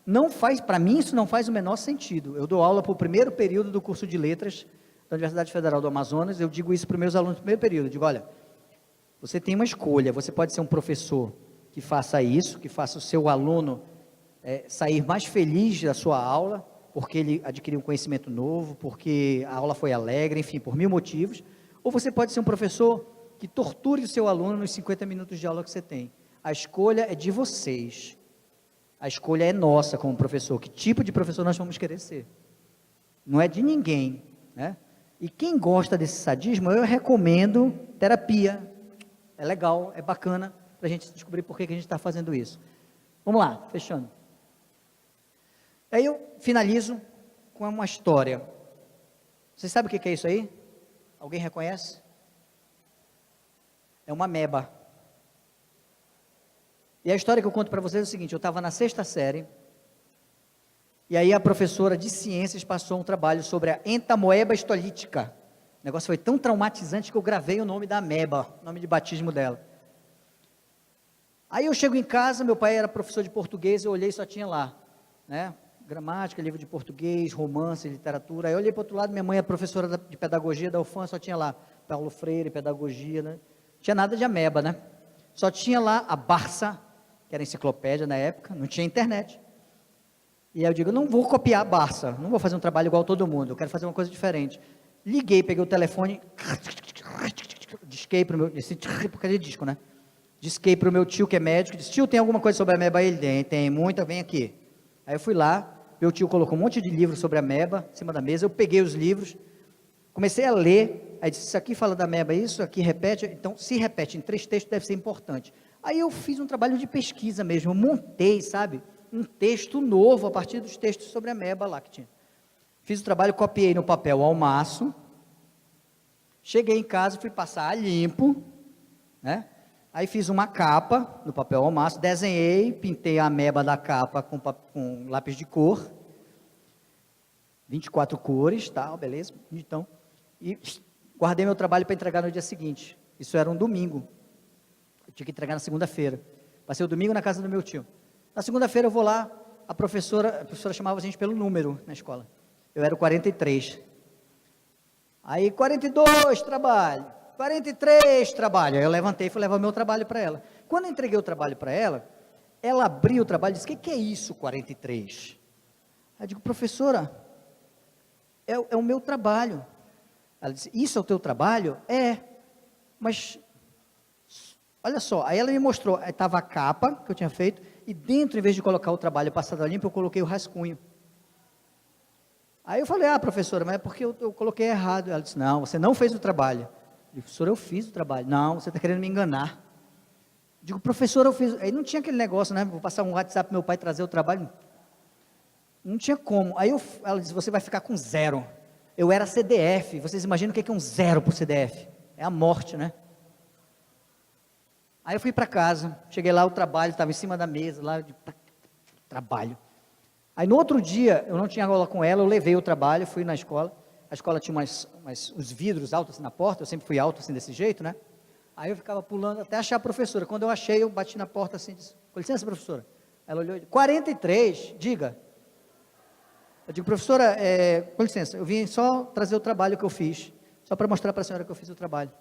Não faz, para mim isso não faz o menor sentido. Eu dou aula para o primeiro período do curso de letras da Universidade Federal do Amazonas, eu digo isso para os meus alunos no primeiro período, eu digo, olha, você tem uma escolha, você pode ser um professor que faça isso, que faça o seu aluno sair mais feliz da sua aula, porque ele adquiriu um conhecimento novo, porque a aula foi alegre, enfim, por 1000 motivos, ou você pode ser um professor que torture o seu aluno nos 50 minutos de aula que você tem. A escolha é de vocês, a escolha é nossa como professor, que tipo de professor nós vamos querer ser, não é de ninguém, né? E quem gosta desse sadismo, eu recomendo terapia, é legal, é bacana, para a gente descobrir por que a gente está fazendo isso. Vamos lá, fechando. Aí eu finalizo com uma história. Você sabe o que é isso aí? Alguém reconhece? É uma ameba. E a história que eu conto para vocês é o seguinte, eu estava na 6ª série, e aí a professora de ciências passou um trabalho sobre a entamoeba histolítica. O negócio foi tão traumatizante que eu gravei o nome da ameba, o nome de batismo dela. Aí eu chego em casa, meu pai era professor de português, eu olhei e só tinha lá, né, gramática, livro de português, romance, literatura. Aí eu olhei para o outro lado, minha mãe é professora de pedagogia da UFAM, só tinha lá Paulo Freire, pedagogia, né? Não tinha nada de ameba, né? Só tinha lá a Barça, que era enciclopédia na época, não tinha internet. E aí eu digo, não vou copiar a Barça, não vou fazer um trabalho igual a todo mundo, eu quero fazer uma coisa diferente. Liguei, peguei o telefone, disquei para o meu, porque é disco, né? Disquei para o meu tio que é médico, disse, tio, tem alguma coisa sobre a ameba? Ele tem muita, vem aqui. Aí eu fui lá, meu tio colocou um monte de livros sobre a ameba em cima da mesa, eu peguei os livros, comecei a ler, aí disse, isso aqui fala da ameba, isso aqui repete, então se repete em 3 textos deve ser importante. Aí eu fiz um trabalho de pesquisa mesmo, eu montei, sabe, um texto novo a partir dos textos sobre a ameba lá que tinha. Fiz o trabalho, copiei no papel ao maço, cheguei em casa, fui passar a limpo, né? Aí fiz uma capa no papel ao maço, desenhei, pintei a ameba da capa com lápis de cor, 24 cores, tal, beleza, então, e guardei meu trabalho para entregar no dia seguinte. Isso era um domingo, eu tinha que entregar na segunda-feira. Passei o domingo na casa do meu tio. Na segunda-feira eu vou lá, a professora chamava a gente pelo número na escola. Eu era o 43. Aí 42 trabalho, 43 trabalho. Aí eu levantei e fui levar o meu trabalho para ela. Quando eu entreguei o trabalho para ela, ela abriu o trabalho e disse, o que é isso 43? Aí eu digo, professora, é o meu trabalho. Ela disse, isso é o teu trabalho? É, mas olha só, aí ela me mostrou, aí estava a capa que eu tinha feito, e dentro, em vez de colocar o trabalho passado a limpo, eu coloquei o rascunho. Aí eu falei, professora, mas é porque eu coloquei errado. Ela disse, não, você não fez o trabalho. Eu disse, professora, eu fiz o trabalho. Não, você está querendo me enganar. Eu digo, professora, eu fiz. Aí não tinha aquele negócio, né? Vou passar um WhatsApp para meu pai trazer o trabalho. Não tinha como. Aí ela disse, você vai ficar com 0. Eu era CDF. Vocês imaginam o que é um 0 por CDF? É a morte, né? Aí eu fui para casa. Cheguei lá, o trabalho estava em cima da mesa, lá de trabalho. Aí no outro dia, eu não tinha aula com ela, eu levei o trabalho, fui na escola, a escola tinha os vidros altos assim, na porta, eu sempre fui alto assim desse jeito, né? Aí eu ficava pulando até achar a professora, quando eu achei, eu bati na porta assim, disse, com licença professora, ela olhou e disse, 43, diga. Eu digo, professora, com licença, eu vim só trazer o trabalho que eu fiz, só para mostrar para a senhora que eu fiz o trabalho.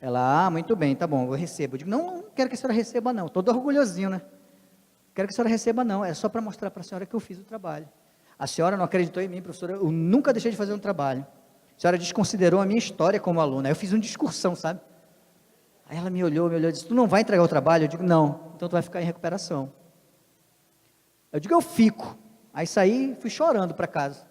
Ela, muito bem, tá bom, eu recebo. Eu digo, não quero que a senhora receba não, todo orgulhosinho, né? Quero que a senhora receba não, é só para mostrar para a senhora que eu fiz o trabalho. A senhora não acreditou em mim, professora, eu nunca deixei de fazer um trabalho. A senhora desconsiderou a minha história como aluna. Aí eu fiz uma discursão, sabe? Aí ela me olhou e disse, tu não vai entregar o trabalho? Eu digo, não, então tu vai ficar em recuperação. Eu digo, eu fico. Aí saí, fui chorando para casa,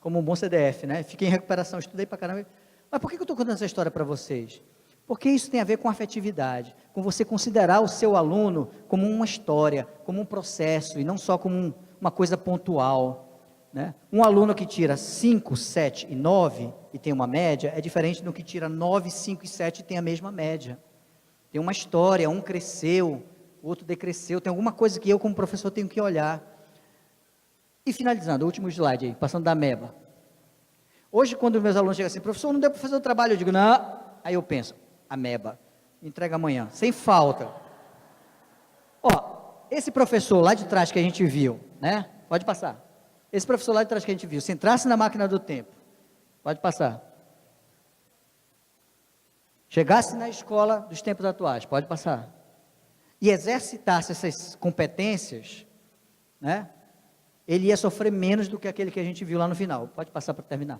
como um bom CDF, né? Fiquei em recuperação, estudei para caramba. Mas por que eu estou contando essa história para vocês? Porque isso tem a ver com afetividade, com você considerar o seu aluno como uma história, como um processo, e não só como uma coisa pontual, né? Um aluno que tira 5, 7 e 9 e tem uma média, é diferente do que tira 9, 5 e 7 e tem a mesma média. Tem uma história, um cresceu, o outro decresceu, tem alguma coisa que eu como professor tenho que olhar. E finalizando, o último slide aí, passando da ameba. Hoje quando meus alunos chegam assim, professor, não deu para fazer o trabalho, eu digo, não, aí eu penso, ameba, entrega amanhã, sem falta. Ó, esse professor lá de trás que a gente viu, né? Pode passar. Esse professor lá de trás que a gente viu, se entrasse na máquina do tempo, pode passar. Chegasse na escola dos tempos atuais, pode passar. E exercitasse essas competências, né? Ele ia sofrer menos do que aquele que a gente viu lá no final. Pode passar para terminar.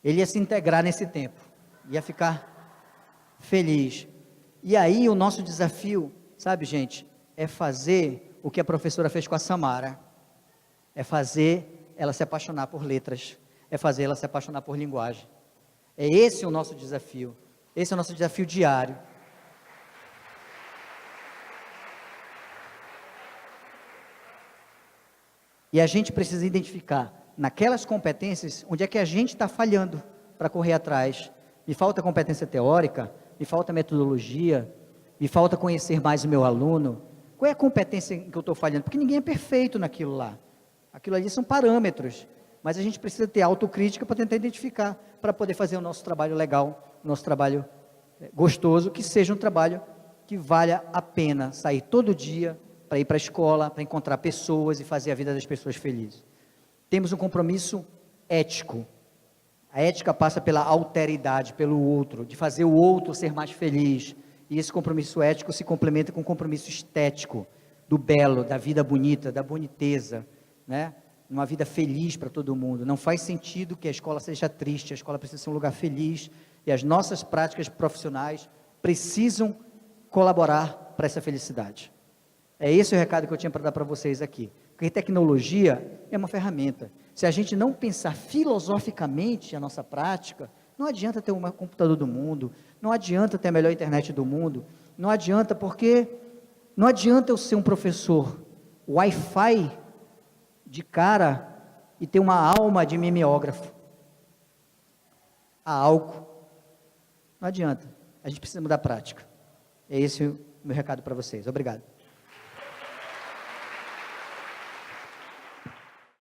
Ele ia se integrar nesse tempo, ia ficar feliz. E aí o nosso desafio, sabe gente, é fazer o que a professora fez com a Samara, é fazer ela se apaixonar por letras, é fazer ela se apaixonar por linguagem. É esse o nosso desafio, esse é o nosso desafio diário. E a gente precisa identificar naquelas competências onde é que a gente está falhando para correr atrás. Me falta competência teórica, me falta metodologia, me falta conhecer mais o meu aluno. Qual é a competência em que eu estou falhando? Porque ninguém é perfeito naquilo lá. Aquilo ali são parâmetros, mas a gente precisa ter autocrítica para tentar identificar, para poder fazer o nosso trabalho legal, o nosso trabalho gostoso, que seja um trabalho que valha a pena sair todo dia para ir para a escola, para encontrar pessoas e fazer a vida das pessoas felizes. temos um compromisso ético. A ética passa pela alteridade, pelo outro, de fazer o outro ser mais feliz. E esse compromisso ético se complementa com o compromisso estético, do belo, da vida bonita, da boniteza, né? Uma vida feliz para todo mundo. Não faz sentido que a escola seja triste, a escola precisa ser um lugar feliz, e as nossas práticas profissionais precisam colaborar para essa felicidade. É esse o recado que eu tinha para dar para vocês aqui. Porque tecnologia é uma ferramenta. Se a gente não pensar filosoficamente a nossa prática, não adianta ter um computador do mundo, não adianta ter a melhor internet do mundo, não adianta não adianta eu ser um professor Wi-Fi de cara e ter uma alma de mimeógrafo. Há algo. Não adianta. A gente precisa mudar a prática. É esse o meu recado para vocês. Obrigado.